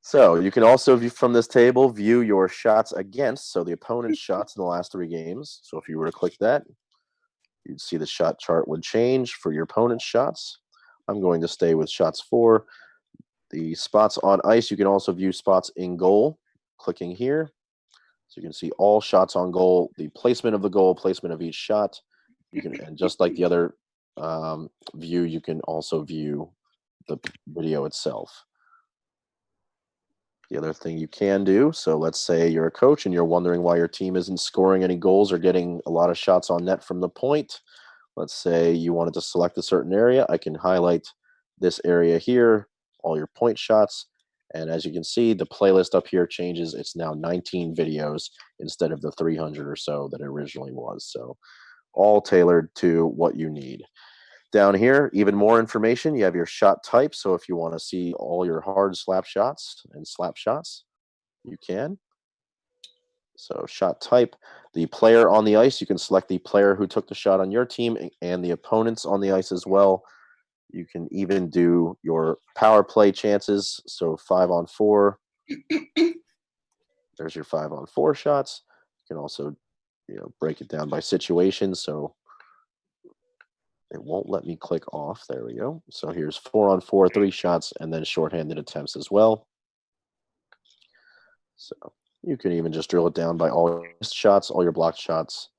So you can also view from this table, view your shots against, so the opponent's shots in the last 3 games. So if you were to click that, you'd see the shot chart would change for your opponent's shots. I'm going to stay with shots for. The spots on ice, you can also view spots in goal, clicking here. So you can see all shots on goal, the placement of the goal, placement of each shot. You can, and just like the other view, you can also view the video itself. The other thing you can do, so let's say you're a coach and you're wondering why your team isn't scoring any goals or getting a lot of shots on net from the point. Let's say you wanted to select a certain area. I can highlight this area here, all your point shots. And as you can see, the playlist up here changes. It's now 19 videos instead of the 300 or so that it originally was. So all tailored to what you need. Down here, even more information. You have your shot type. So if you want to see all your hard slap shots and slap shots, you can. So shot type, the player on the ice, you can select the player who took the shot on your team and the opponents on the ice as well. You can even do your power play chances. So 5-on-4. There's your 5-on-4 shots. You can also, break it down by situation. So it won't let me click off. There we go. So here's 4-on-4, 3 shots, and then shorthanded attempts as well. So you can even just drill it down by all your missed shots, all your blocked shots,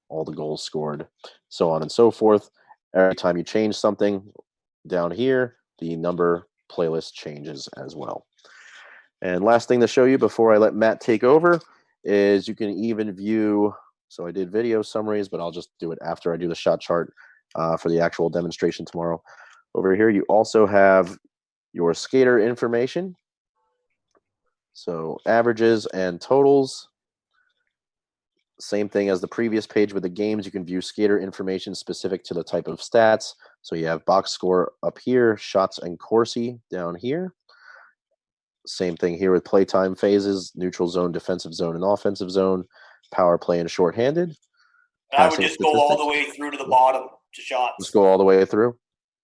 all the goals scored, so on and so forth. Every time you change something down here, the number playlist changes as well. And last thing to show you before I let Matt take over is you can even view, so I did video summaries, but I'll just do it after I do the shot chart for the actual demonstration tomorrow. Over here, you also have your skater information. So averages and totals. Same thing as the previous page with the games. You can view skater information specific to the type of stats. So you have box score up here, shots and Corsi down here. Same thing here with playtime phases, neutral zone, defensive zone, and offensive zone, power play and shorthanded. I would just go all the way through to the bottom to shots. Just go all the way through?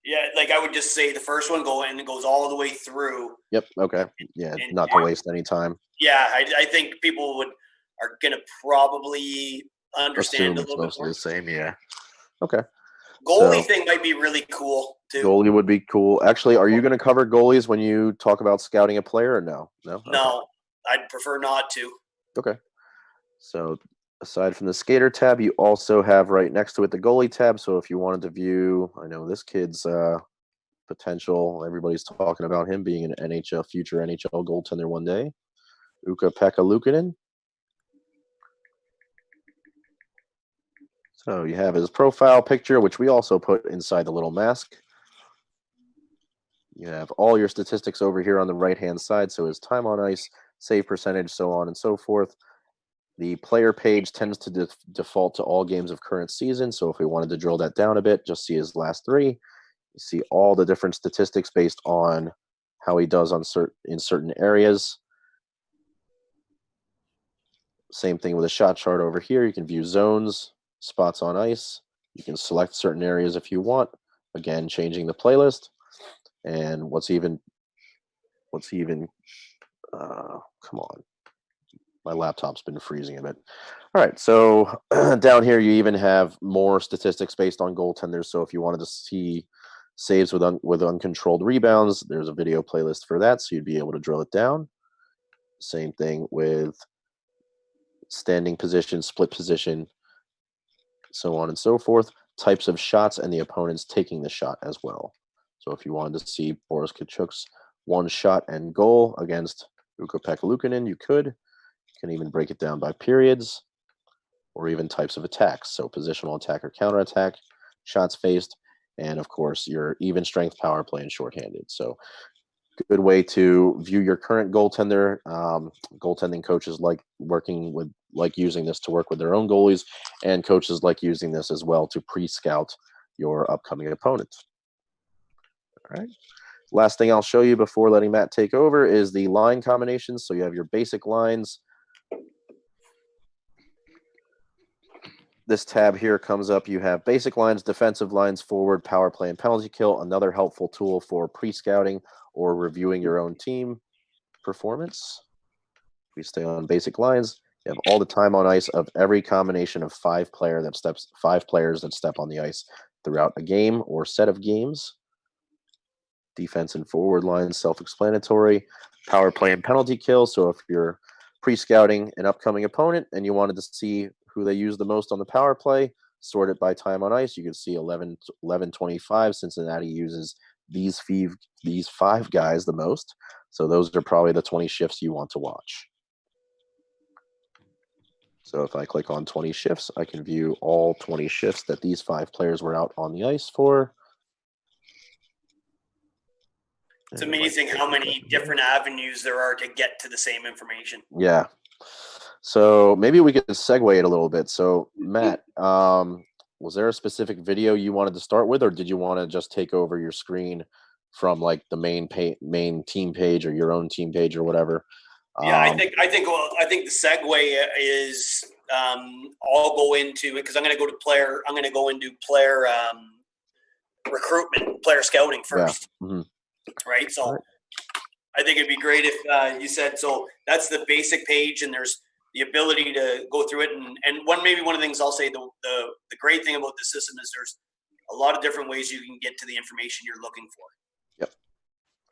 Yeah, like I would just say the first one and it goes all the way through. Yep, okay. Yeah, not to waste any time. Yeah, I think people are going to probably understand a little bit more. The same, yeah. Okay. Goalie thing might be really cool, too. Goalie would be cool. Actually, are you going to cover goalies when you talk about scouting a player or no? No? Okay. No, I'd prefer not to. Okay. So aside from the skater tab, you also have right next to it the goalie tab. So if you wanted to view, I know this kid's potential, everybody's talking about him being an future NHL goaltender one day. Ukko-Pekka Luukkonen. So you have his profile picture, which we also put inside the little mask. You have all your statistics over here on the right-hand side. So his time on ice, save percentage, so on and so forth. The player page tends to default to all games of current season. So if we wanted to drill that down a bit, just see his last 3. You see all the different statistics based on how he does in certain areas. Same thing with a shot chart over here. You can view zones, spots on ice. You can select certain areas if you want. Again, changing the playlist. And what's even come on. My laptop's been freezing a bit. All right, so down here you even have more statistics based on goaltenders. So if you wanted to see saves with uncontrolled rebounds, there's a video playlist for that, so you'd be able to drill it down. Same thing with standing position, split position, so on and so forth. Types of shots and the opponents taking the shot as well. So if you wanted to see Boris Tkachuk's one shot and goal against Ukko-Pekka Luukkonen, you could. You can even break it down by periods or even types of attacks. So positional attack or counterattack, shots faced, and of course your even strength power play and shorthanded. So good way to view your current goaltender. Goaltending coaches like using this to work with their own goalies, and coaches like using this as well to pre-scout your upcoming opponent. All right. Last thing I'll show you before letting Matt take over is the line combinations. So you have your basic lines. This tab here comes up. You have basic lines, defensive lines, forward, power play, and penalty kill. Another helpful tool for pre-scouting or reviewing your own team performance. We stay on basic lines. You have all the time on ice of every combination of five players that step on the ice throughout a game or set of games. Defense and forward lines, self-explanatory. Power play and penalty kill. So if you're pre-scouting an upcoming opponent and you wanted to see who they use the most on the power play, sort it by time on ice. You can see 11-25. Cincinnati uses these five guys the most. So those are probably the 20 shifts you want to watch. So if I click on 20 shifts, I can view all 20 shifts that these five players were out on the ice for. It's amazing how many different avenues there are to get to the same information. Yeah. So maybe we could segue it a little bit. So Matt, was there a specific video you wanted to start with, or did you want to just take over your screen from like the main team page or your own team page or whatever? Yeah, I think the segue is I'll go into it because I'm going to go into player recruitment, player scouting first. Yeah. Mm-hmm. Right. So I think it'd be great if you said, so that's the basic page and there's the ability to go through it. And one of the things I'll say, the great thing about the system is there's a lot of different ways you can get to the information you're looking for. Yep.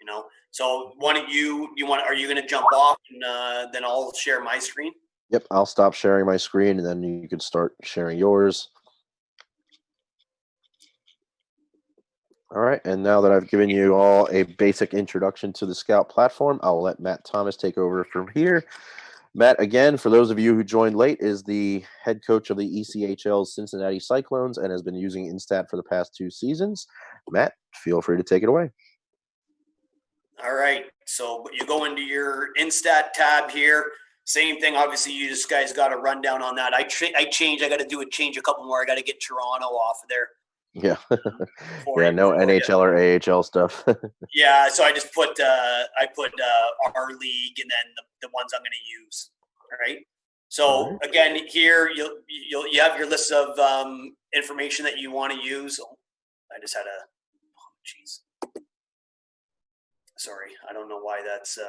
You know, so are you going to jump off and then I'll share my screen? Yep. I'll stop sharing my screen and then you can start sharing yours. All right, and now that I've given you all a basic introduction to the Scout platform, I'll let Matt Thomas take over from here. Matt, again, for those of you who joined late, is the head coach of the ECHL's Cincinnati Cyclones and has been using Instat for the past 2 seasons. Matt, feel free to take it away. All right, so you go into your Instat tab here. Same thing, obviously, you guys got a rundown on that. I got to change a couple more. I got to get Toronto off of there. Yeah. Yeah, no NHL or AHL stuff. Yeah, so I just put our league and then the ones I'm going to use. All right. So again, here you have your list of information that you want to use. Oh, I just had geez. Sorry, I don't know why that's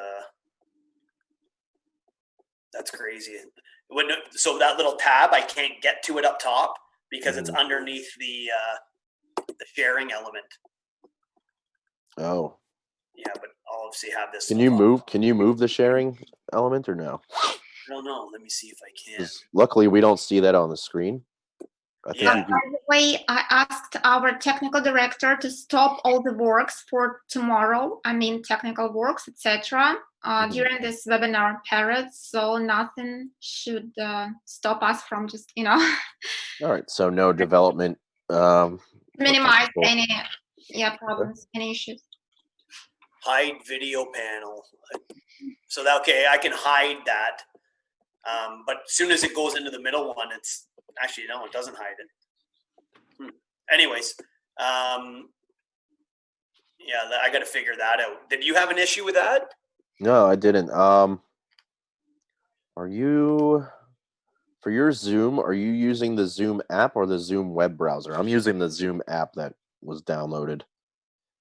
crazy. So that little tab, I can't get to it up top because it's underneath the sharing element. Oh. Yeah, but I'll obviously have this. Can you move the sharing element or no? I don't know. Let me see if I can. Luckily, we don't see that on the screen. By the way, I asked our technical director to stop all the works for tomorrow. I mean, technical works, etc. During this webinar period, so nothing should stop us from just, All right, so no development. Minimize any problems, any issues. Hide video panel. So that, okay, I can hide that. But as soon as it goes into the middle one, it's actually, no, it doesn't hide it. Anyways, I got to figure that out. Did you have an issue with that? No, I didn't. Are you, for your Zoom, are you using the Zoom app or the Zoom web browser? I'm using the Zoom app that was downloaded.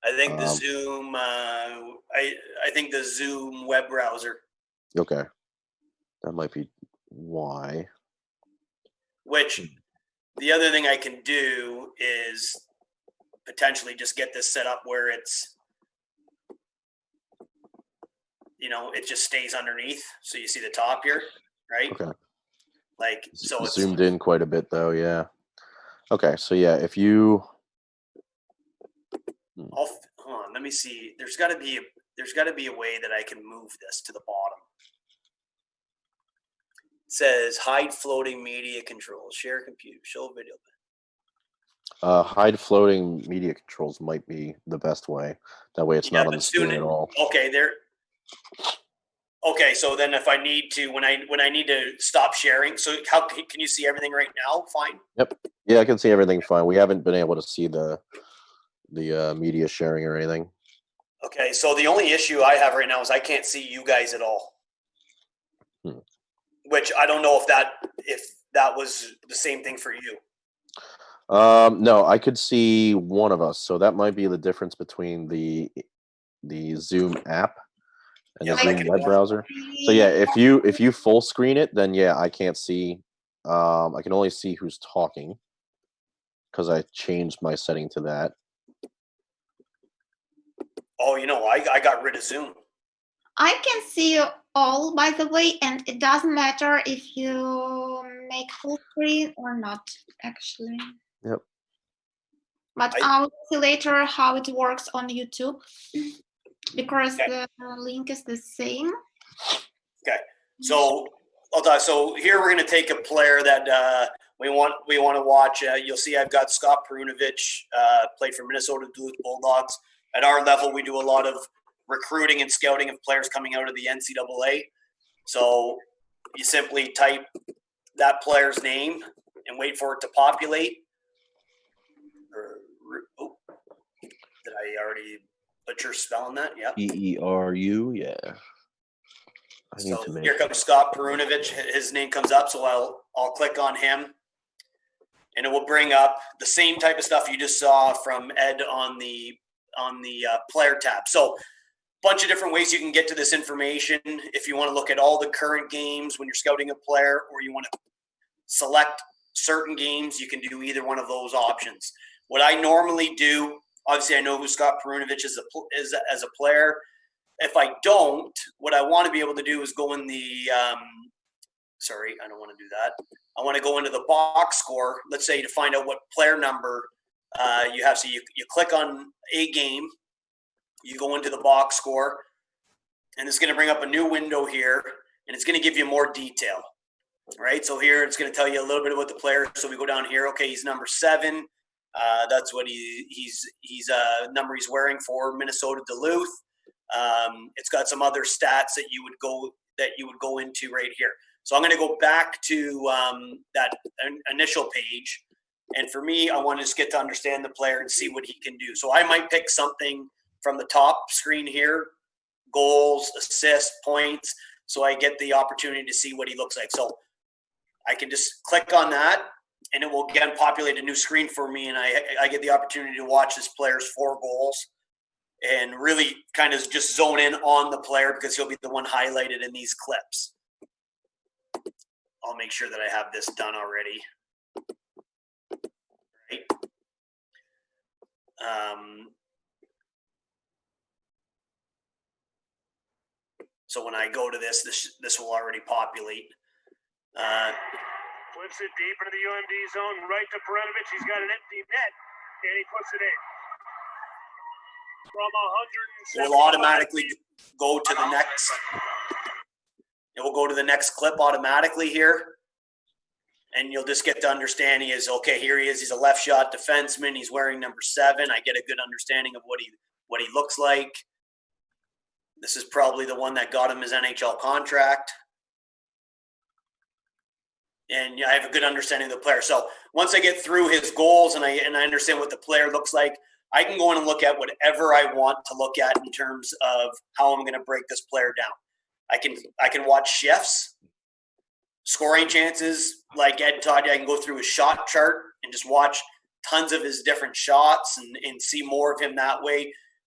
I think the Zoom, I think the Zoom web browser. Okay. That might be why. Which the other thing I can do is potentially just get this set up where it's, it just stays underneath. So you see the top here, right? Okay. Like, so it's zoomed in quite a bit though. Yeah. Okay. So yeah, if you, hold on, let me see. There's got to be a way that I can move this to the bottom. It says hide floating media controls, share computer, show video. Hide floating media controls might be the best way. That way it's not on the screen at all. Okay, there. Okay, so then if I need to, when I need to stop sharing, so how can you see everything right now? Fine. Yep. Yeah, I can see everything fine. We haven't been able to see the media sharing or anything. Okay, so the only issue I have right now is I can't see you guys at all. Which I don't know if that was the same thing for you. No, I could see one of us, so that might be the difference between the Zoom app and Yeah, the but I Zoom can web browser. So yeah, if you full screen it, then yeah, I can't see. I can only see who's talking because I changed my setting to that. Oh, I got rid of Zoom. I can see you all, by the way, and it doesn't matter if you make full screen or not, actually. Yep. But I will see later how it works on YouTube, because the link is the same. Okay, so here we're going to take a player that we want to watch. You'll see I've got Scott Perunovich, played for Minnesota Duluth Bulldogs. At our level, we do a lot of recruiting and scouting of players coming out of the NCAA. So you simply type that player's name and wait for it to populate. Did I already butcher spelling that? Yeah. Peru, yeah. So here comes Scott Perunovich. His name comes up, so I'll click on him, and it will bring up the same type of stuff you just saw from Ed on the player tab. So bunch of different ways you can get to this information. If you want to look at all the current games when you're scouting a player, or you want to select certain games, you can do either one of those options. What I normally do, obviously I know who Scott Perunovich is as a player. If I don't, what I want to be able to do is go in the sorry, I don't want to do that. I want to go into the box score, let's say, to find out what player number you have. So you click on a game, you go into the box score, and it's going to bring up a new window here, and it's going to give you more detail, right? So here it's going to tell you a little bit about the player. So we go down here. Okay, he's number 7. That's what he's number he's wearing for Minnesota Duluth. It's got some other stats that you would go into right here. So I'm going to go back to that initial page, and for me, I want to just get to understand the player and see what he can do. So I might pick something from the top screen here: goals, assists, points. So I get the opportunity to see what he looks like. So I can just click on that, and it will again populate a new screen for me, and I get the opportunity to watch this player's 4 goals and really kind of just zone in on the player, because he'll be the one highlighted in these clips. I'll make sure that I have this done already. Right. So when I go to this will already populate. Flips it deep into the UMD zone, right to Perunovich. He's got an empty net, and he puts it in. From 100, it will automatically go to the next. It will go to the next clip automatically here, and you'll just get to understand he is okay. Here he is. He's a left shot defenseman. He's wearing number 7. I get a good understanding of what he looks like. This is probably the one that got him his NHL contract. And I have a good understanding of the player. So once I get through his goals and I understand what the player looks like, I can go in and look at whatever I want to look at in terms of how I'm going to break this player down. I can watch shifts, scoring chances, like Ed taught you. I can go through his shot chart and just watch tons of his different shots and see more of him that way.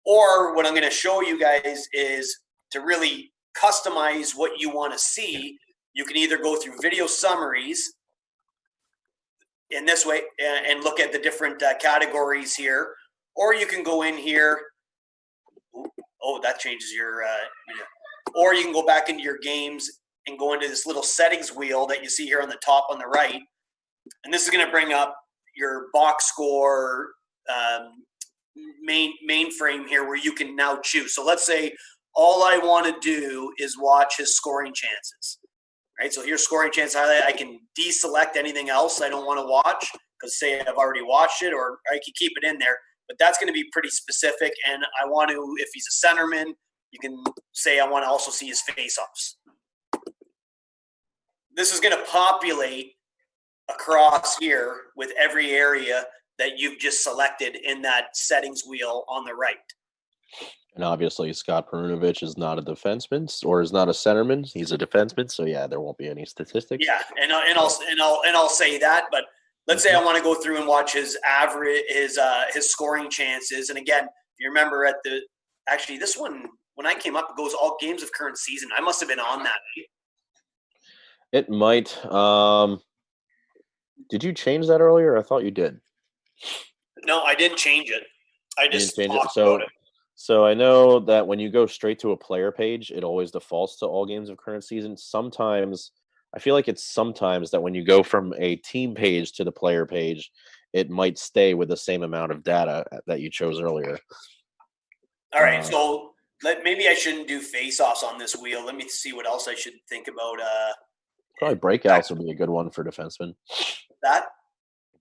Or what I'm going to show you guys is to really customize what you want to see. You can either go through video summaries in this way and look at the different categories here, or you can go in here. Oh, that changes your or you can go back into your games and go into this little settings wheel that you see here on the top on the right. And this is going to bring up your box score mainframe here, where you can now choose. So let's say all I want to do is watch his scoring chances. Right, so here's scoring chance highlight. I can deselect anything else I don't want to watch, because say I've already watched it, or I can keep it in there. But that's going to be pretty specific, and I want to, if he's a centerman, You can say, I want to also see his face-offs. This is going to populate across here with every area that you've just selected in that settings wheel on the right. And obviously, Scott Perunovich is not a defenseman or is not a centerman. He's a defenseman, so yeah, there won't be any statistics. Yeah, and I'll say that. But let's say I want to go through and watch his average, his scoring chances. And again, if you remember this one when I came up, it goes all games of current season. I must have been on that. It might. Did you change that earlier? I thought you did. No, I didn't change it. I just change talked it. about it. So I know that when you go straight to a player page, it always defaults to all games of current season. Sometimes, I feel like it's sometimes that when you go from a team page to the player page, it might stay with the same amount of data that you chose earlier. All right, so maybe I shouldn't do face-offs on this wheel. Let me see what else I should think about. Probably breakouts would be a good one for defensemen. That?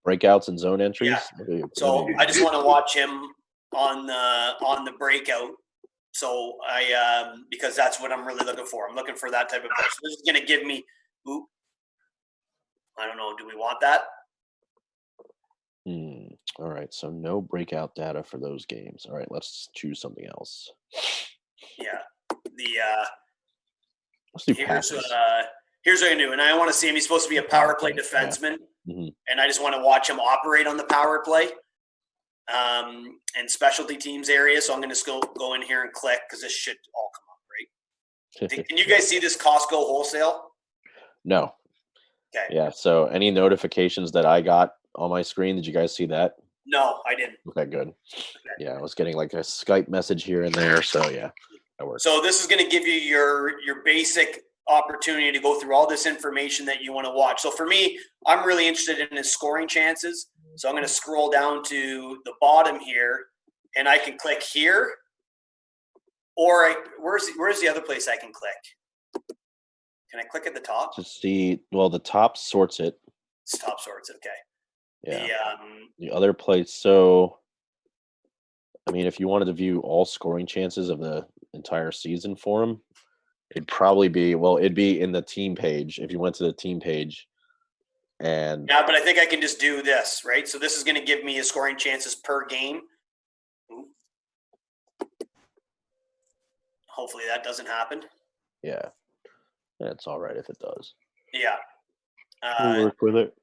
Breakouts and zone entries. Yeah. So I just want to watch him on the breakout. So because that's what I'm really looking for. I'm looking for that type of player. So this is going to give me. Ooh, I don't know. Do we want that? All right. So no breakout data for those games. All right. Let's choose something else. Yeah. Let's do passes. Here's what I do, and I want to see him. He's supposed to be a power play defenseman, and I just want to watch him operate on the power play and specialty teams area. So I'm going to go in here and click because this should all come up, right? Can you guys see this Costco wholesale? No. Okay. Yeah. So any notifications that I got on my screen, did you guys see that? No, I didn't. Okay, good. Okay. Yeah, I was getting like a Skype message here and there. So yeah, that works. So this is going to give you your basic opportunity to go through all this information that you want to watch. So for me, I'm really interested in his scoring chances. So I'm going to scroll down to the bottom here, and I can click here. Or where's the other place I can click? Can I click at the top? To see, well, the top sorts it. It's top sorts, okay. Yeah. The other place. So, I mean, if you wanted to view all scoring chances of the entire season for him, it'd probably be, it'd be in the team page if you went to the team page. And yeah, but I think I can just do this, right? So this is going to give me his scoring chances per game. Hopefully that doesn't happen. Yeah. It's all right if it does. Yeah. We'll work with it.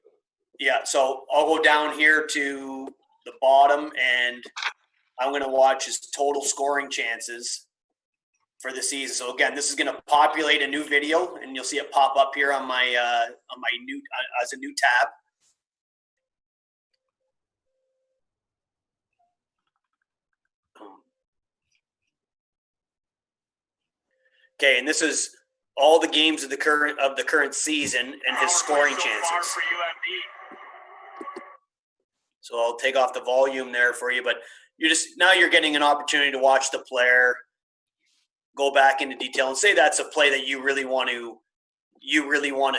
Yeah, so I'll go down here to the bottom, and I'm going to watch his total scoring chances for the season. So again, this is going to populate a new video, and you'll see it pop up here on my new as a new tab. Okay, and this is all the games of the current season and his scoring chances. So I'll take off the volume there for you, but you're getting an opportunity to watch the player, go back into detail, and say that's a play that you really want to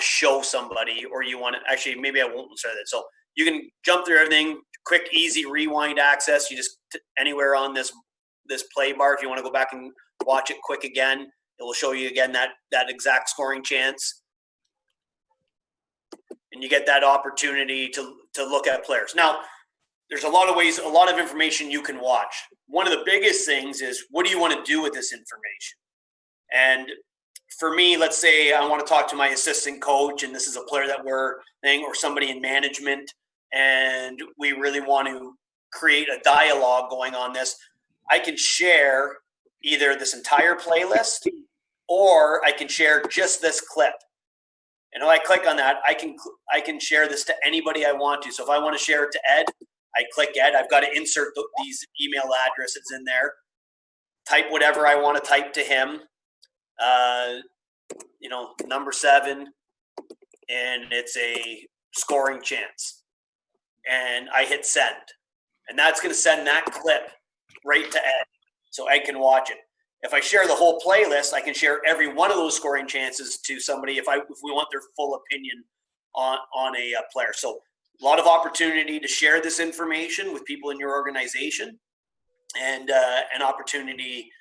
show somebody, or you want to actually, maybe I won't start that. So you can jump through everything, quick, easy rewind access. You just anywhere on this play bar. If you want to go back and watch it quick again, it will show you again that exact scoring chance. And you get that opportunity to look at players. Now, there's a lot of ways, a lot of information you can watch. One of the biggest things is, what do you want to do with this information? And for me, let's say I want to talk to my assistant coach, and this is a player that we're saying, or somebody in management, and we really want to create a dialogue going on this. I can share either this entire playlist, or I can share just this clip. And if I click on that, I can share this to anybody I want to. So if I want to share it to Ed, I click Ed. I've got to insert these email addresses in there. Type whatever I want to type to him. Number 7, and it's a scoring chance. And I hit send. And that's going to send that clip right to Ed, so Ed can watch it. If I share the whole playlist, I can share every one of those scoring chances to somebody if we want their full opinion on a player. So a lot of opportunity to share this information with people in your organization, and an opportunity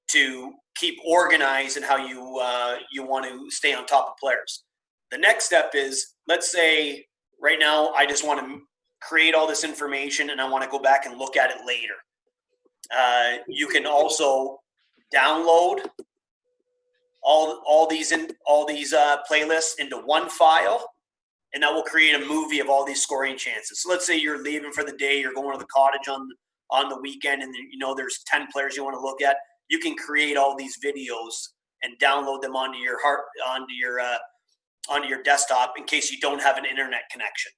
to keep organized and how you want to stay on top of players. The next step is, let's say right now I just want to create all this information and I want to go back and look at it later. You can also download all these playlists into one file, and that will create a movie of all these scoring chances. So let's say you're leaving for the day, you're going to the cottage on the weekend, and there's 10 players you want to look at. You can create all these videos and download them onto your desktop in case you don't have an internet connection.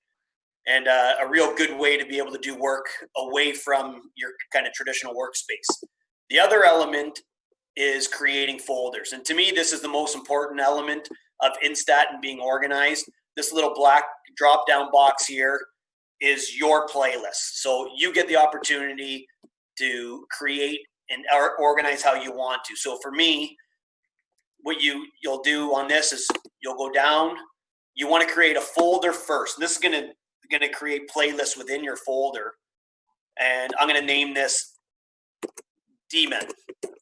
And a real good way to be able to do work away from your kind of traditional workspace. The other element is creating folders. And to me, this is the most important element of Instat and being organized. This little black drop-down box here is your playlist. So you get the opportunity to create and organize how you want to. So for me, what you'll do on this is you'll go down. You want to create a folder first. This is going to create playlists within your folder. And I'm going to name this D-Men.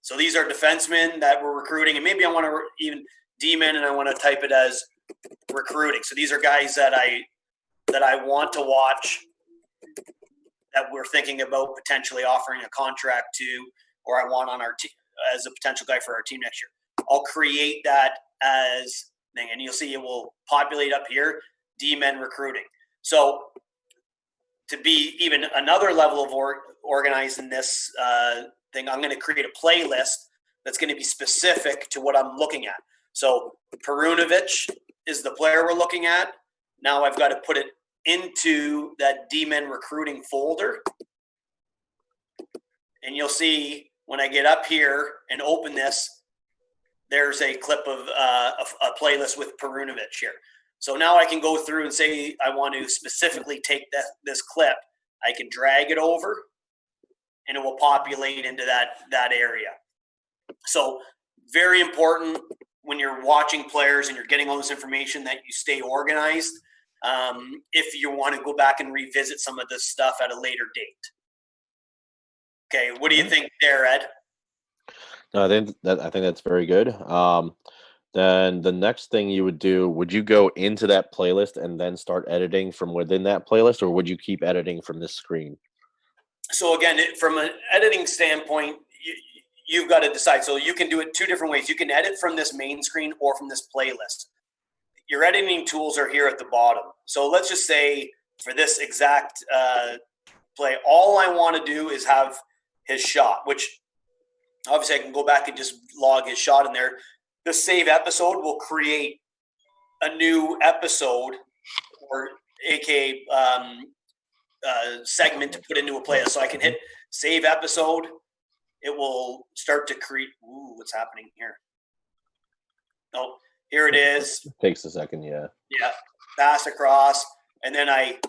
So these are defensemen that we're recruiting. And maybe I want to even D-Men and I want to type it as recruiting. So these are guys that I want to watch, that we're thinking about potentially offering a contract to, or I want on our team as a potential guy for our team next year. I'll create that as thing, and you'll see it will populate up here, D-Men recruiting. So to be even another level of organized in this thing, I'm going to create a playlist that's going to be specific to what I'm looking at. So Perunovic is the player we're looking at. Now I've got to put it into that D-Men recruiting folder. And you'll see when I get up here and open this, there's a clip of a playlist with Perunovic here. So now I can go through and say I want to specifically take this clip. I can drag it over, and it will populate into that area. So very important when you're watching players and you're getting all this information that you stay organized. If you want to go back and revisit some of this stuff at a later date. Okay, what do you think there, Ed? No, I think that's very good. Then the next thing you would do, would you go into that playlist and then start editing from within that playlist, or would you keep editing from this screen? So again, from an editing standpoint, you've got to decide. So you can do it two different ways. You can edit from this main screen or from this playlist. Your editing tools are here at the bottom. So let's just say for this exact play, all I want to do is have his shot, which obviously I can go back and just log his shot in there. The save episode will create a new episode, or aka segment to put into a playlist. So I can hit save episode. It will start to create. Ooh, what's happening here? Oh, here it is. It takes a second, yeah. Yeah, pass across, and then I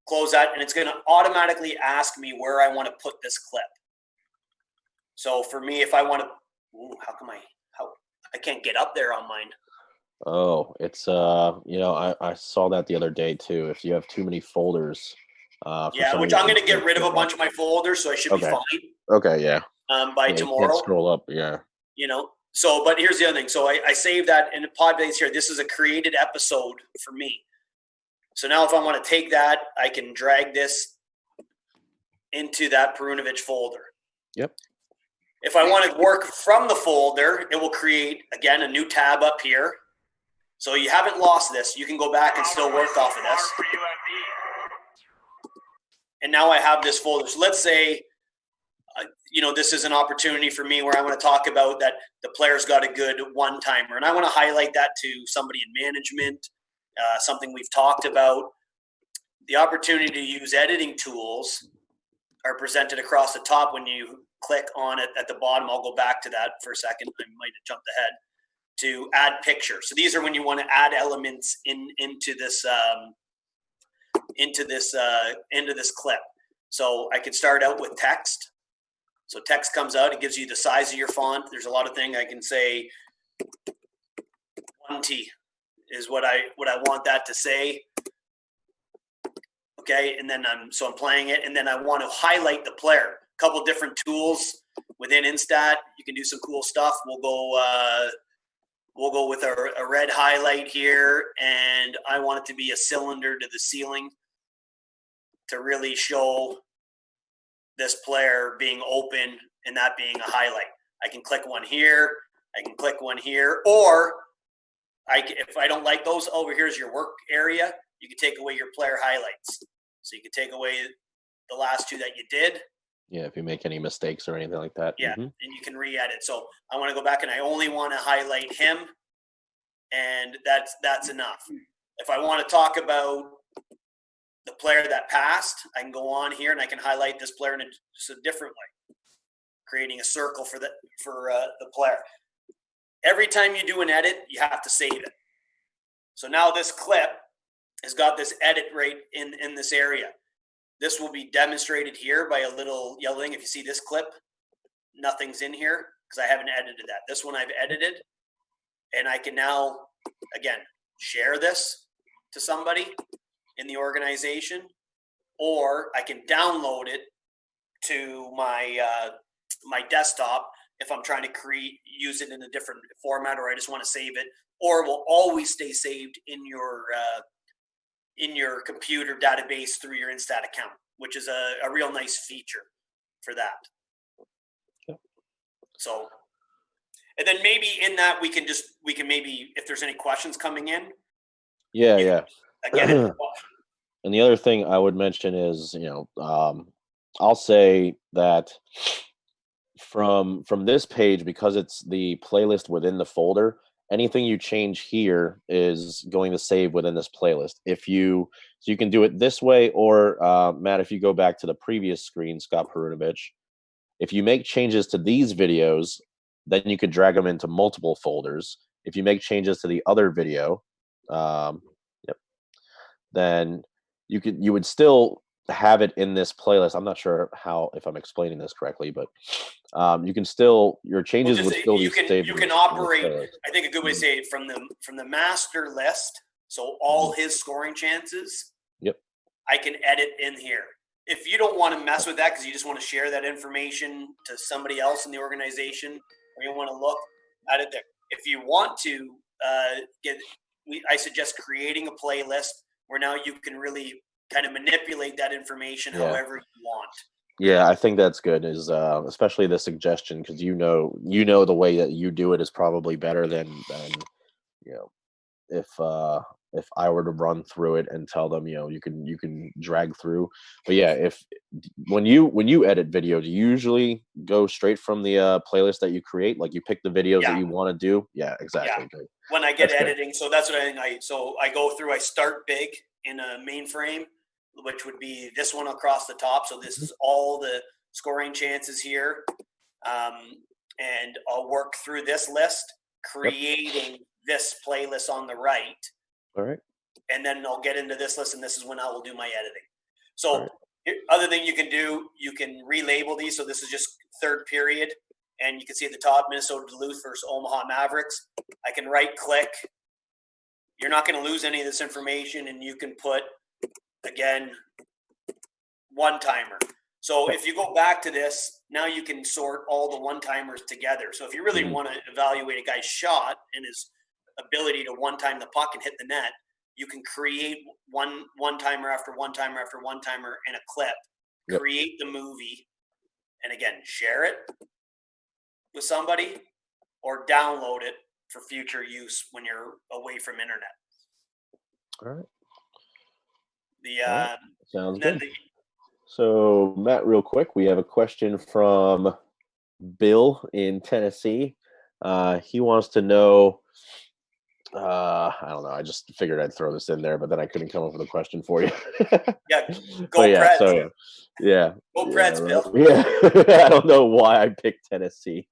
close that, and it's going to automatically ask me where I want to put this clip. So for me, if I want to, I can't get up there on mine. Oh, it's I saw that the other day too. If you have too many folders, yeah, which I'm going to get rid of a bunch of my folders, so I should be fine. Okay, yeah. By tomorrow. Can't scroll up, yeah. So, but here's the other thing. So I save that, and it populates here. This is a created episode for me. So now if I want to take that, I can drag this into that Perunovic folder. Yep. If I want to work from the folder, it will create, again, a new tab up here. So you haven't lost this. You can go back and still work off of this. And now I have this folder. So let's say, this is an opportunity for me where I want to talk about that the player's got a good one-timer. And I want to highlight that to somebody in management, something we've talked about. The opportunity to use editing tools are presented across the top when you click on it at the bottom. I'll go back to that for a second. I might have jumped ahead to add pictures. So these are when you want to add elements into this clip. So I could start out with text. So text comes out. It gives you the size of your font. There's a lot of things I can say. 1T is what I want that to say. Okay, and then I'm playing it, and then I want to highlight the player. A couple different tools within Instat, you can do some cool stuff. We'll go with a red highlight here, and I want it to be a cylinder to the ceiling to really show this player being open and that being a highlight. I can click one here, I can click one here, or if I don't like those, over here's your work area. You can take away your player highlights. So you can take away the last two that you did. Yeah, if you make any mistakes or anything like that. Yeah, and you can re-edit. So I want to go back and I only want to highlight him, and that's enough. If I want to talk about the player that passed, I can go on here and I can highlight this player in just a different way, creating a circle for the player. Every time you do an edit, you have to save it. So now this clip has got this edit right in this area. This will be demonstrated here by a little yellow thing. If you see this clip, nothing's in here because I haven't edited that. This one I've edited, and I can now, again, share this to somebody in the organization, or I can download it to my my desktop if I'm trying to use it in a different format, or I just want to save it, or it will always stay saved in your computer database through your Instat account, which is a real nice feature for that. Yep. So, and then maybe in that we can maybe, if there's any questions coming in. Yeah. Again. And the other thing I would mention is, I'll say that from this page, because it's the playlist within the folder, anything you change here is going to save within this playlist. So you can do it this way, or Matt, if you go back to the previous screen, Scott Perunovich, if you make changes to these videos, then you could drag them into multiple folders. If you make changes to the other video, then you would still have it in this playlist. I'm not sure if I'm explaining this correctly, but you can still, your changes would still be saved. You can operate. I think a good way to say it, from the master list. So all his scoring chances. Yep. I can edit in here. If you don't want to mess with that because you just want to share that information to somebody else in the organization, or you want to look at it there. If you want to I suggest creating a playlist where now you can really kind of manipulate that information however you want. Yeah, I think that's good. Is especially the suggestion, because you know the way that you do it is probably better than if I were to run through it and tell them you can drag through. But yeah, when you edit video, do you usually go straight from the playlist that you create? Like you pick the videos that you want to do? Yeah, exactly. Yeah. When I get editing, so that's what I go through. I start big in a mainframe, which would be this one across the top. So this is all the scoring chances here. And I'll work through this list, creating this playlist on the right. All right. And then I'll get into this list, and this is when I will do my editing. So other thing you can do, you can relabel these. So this is just third period. And you can see at the top, Minnesota Duluth versus Omaha Mavericks. I can right click. You're not going to lose any of this information, and you can put, again, one-timer. So if you go back to this, now you can sort all the one-timers together. So if you really want to evaluate a guy's shot and his ability to one-time the puck and hit the net, you can create one-timer after one-timer after one-timer in a clip, create the movie, and again, share it with somebody or download it for future use when you're away from internet. All right. All right. Sounds good. So, Matt, real quick, we have a question from Bill in Tennessee. He wants to know, I don't know, I just figured I'd throw this in there, but then I couldn't come up with a question for you. Go Preds. Go Preds, right. Bill. Yeah, I don't know why I picked Tennessee.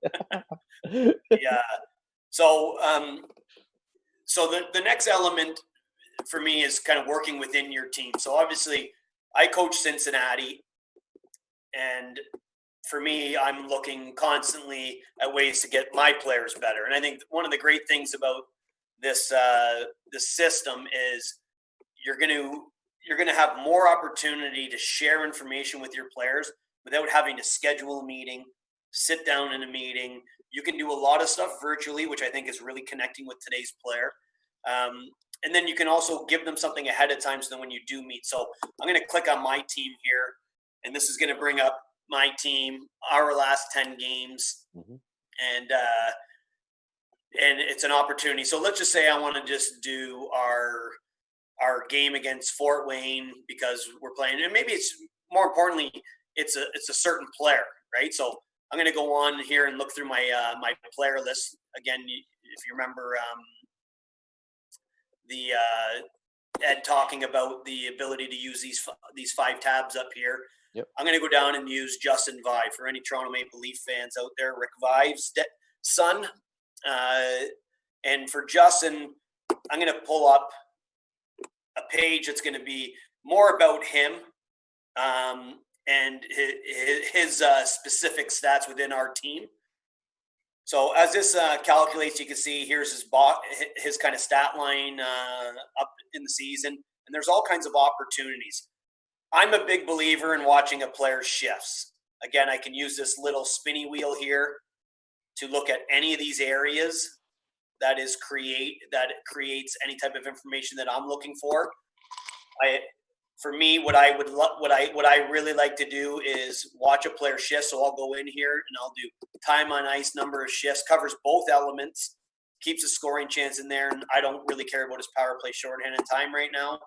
Yeah. So, the next element for me is kind of working within your team. So obviously I coach Cincinnati, and for me, I'm looking constantly at ways to get my players better. And I think one of the great things about this system is you're going to have more opportunity to share information with your players without having to schedule a meeting, sit down in a meeting. You can do a lot of stuff virtually, which I think is really connecting with today's player. And then you can also give them something ahead of time so that when you do meet. So I'm going to click on my team here, and this is going to bring up my team, our last 10 games. Mm-hmm. And it's an opportunity. So let's just say I want to just do our game against Fort Wayne because we're playing, and maybe it's more importantly, it's a certain player, right? So I'm going to go on here and look through my my player list again. If you remember Ed talking about the ability to use these 5 tabs up here. Yep. I'm going to go down and use Justin Vive for any Toronto Maple Leaf fans out there. Rick Vive's son. And for Justin, I'm going to pull up a page that's going to be more about him and his specific stats within our team. So as this calculates, you can see here's his kind of stat line up in the season, and there's all kinds of opportunities. I'm a big believer in watching a player's shifts. Again, I can use this little spinny wheel here to look at any of these areas that creates any type of information that I'm looking for. For me, what I really like to do is watch a player shift. So I'll go in here and I'll do time on ice, number of shifts, covers both elements, keeps a scoring chance in there, and I don't really care about his power play, shorthand, and time right now.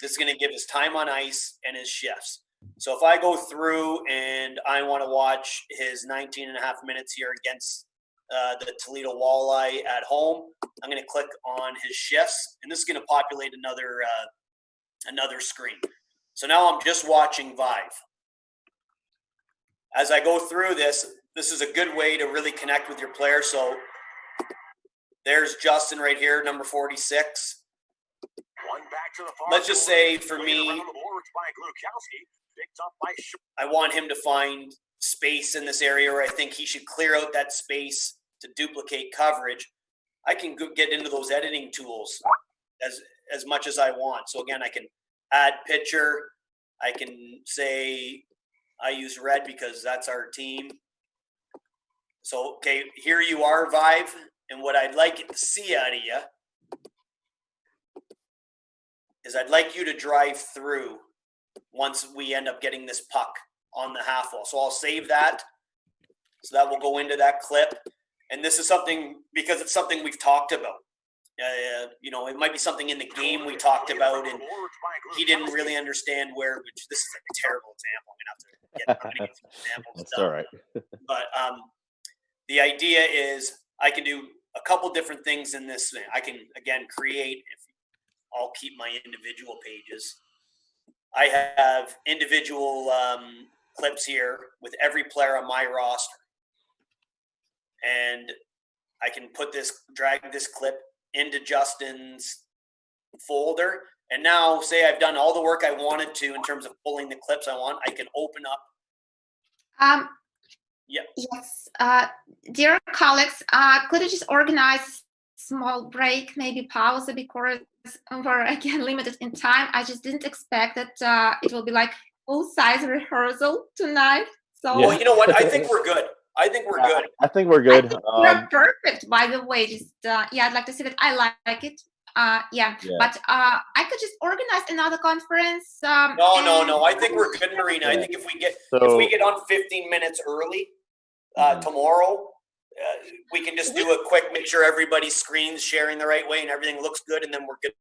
This is going to give his time on ice and his shifts. So if I go through and I want to watch his 19 and a half minutes here against the Toledo Walleye at home, I'm going to click on his shifts, and this is going to populate another screen. So now I'm just watching Vive. As I go through this is a good way to really connect with your player. So there's Justin right here, number 46. Let's just say for me, I want him to find space in this area where I think he should clear out that space to duplicate coverage. I can get into those editing tools as much as I want. So again, I can add picture. I can say I use red because that's our team. So, okay, here you are, Vive. And what I'd like to see out of you is I'd like you to drive through once we end up getting this puck on the half wall. So I'll save that. So that will go into that clip. And this is something, because it's something we've talked about. It might be something in the game we talked about, and he didn't really understand which this is a terrible example. I'm going to have to get examples That's done. all right. But the idea is I can do a couple different things in this thing. I can, again, create, I'll keep my individual pages. I have individual clips here with every player on my roster. And I can drag this clip into Justin's folder. And now, say I've done all the work I wanted to in terms of pulling the clips I want, I can open up. Yeah. Yes. Dear colleagues, could you just organize a small break, maybe pause because we're again limited in time. I just didn't expect that it will be like full-size rehearsal tonight. So Well, you know what? I think we're good. I think we're good. I think we're good. You're perfect, by the way. Just I'd like to say that I like it. But I could just organize another conference. No. I think we're good, Marina. I think if we get on 15 minutes early tomorrow, we can just do a quick, make sure everybody's screen's sharing the right way and everything looks good, and then we're good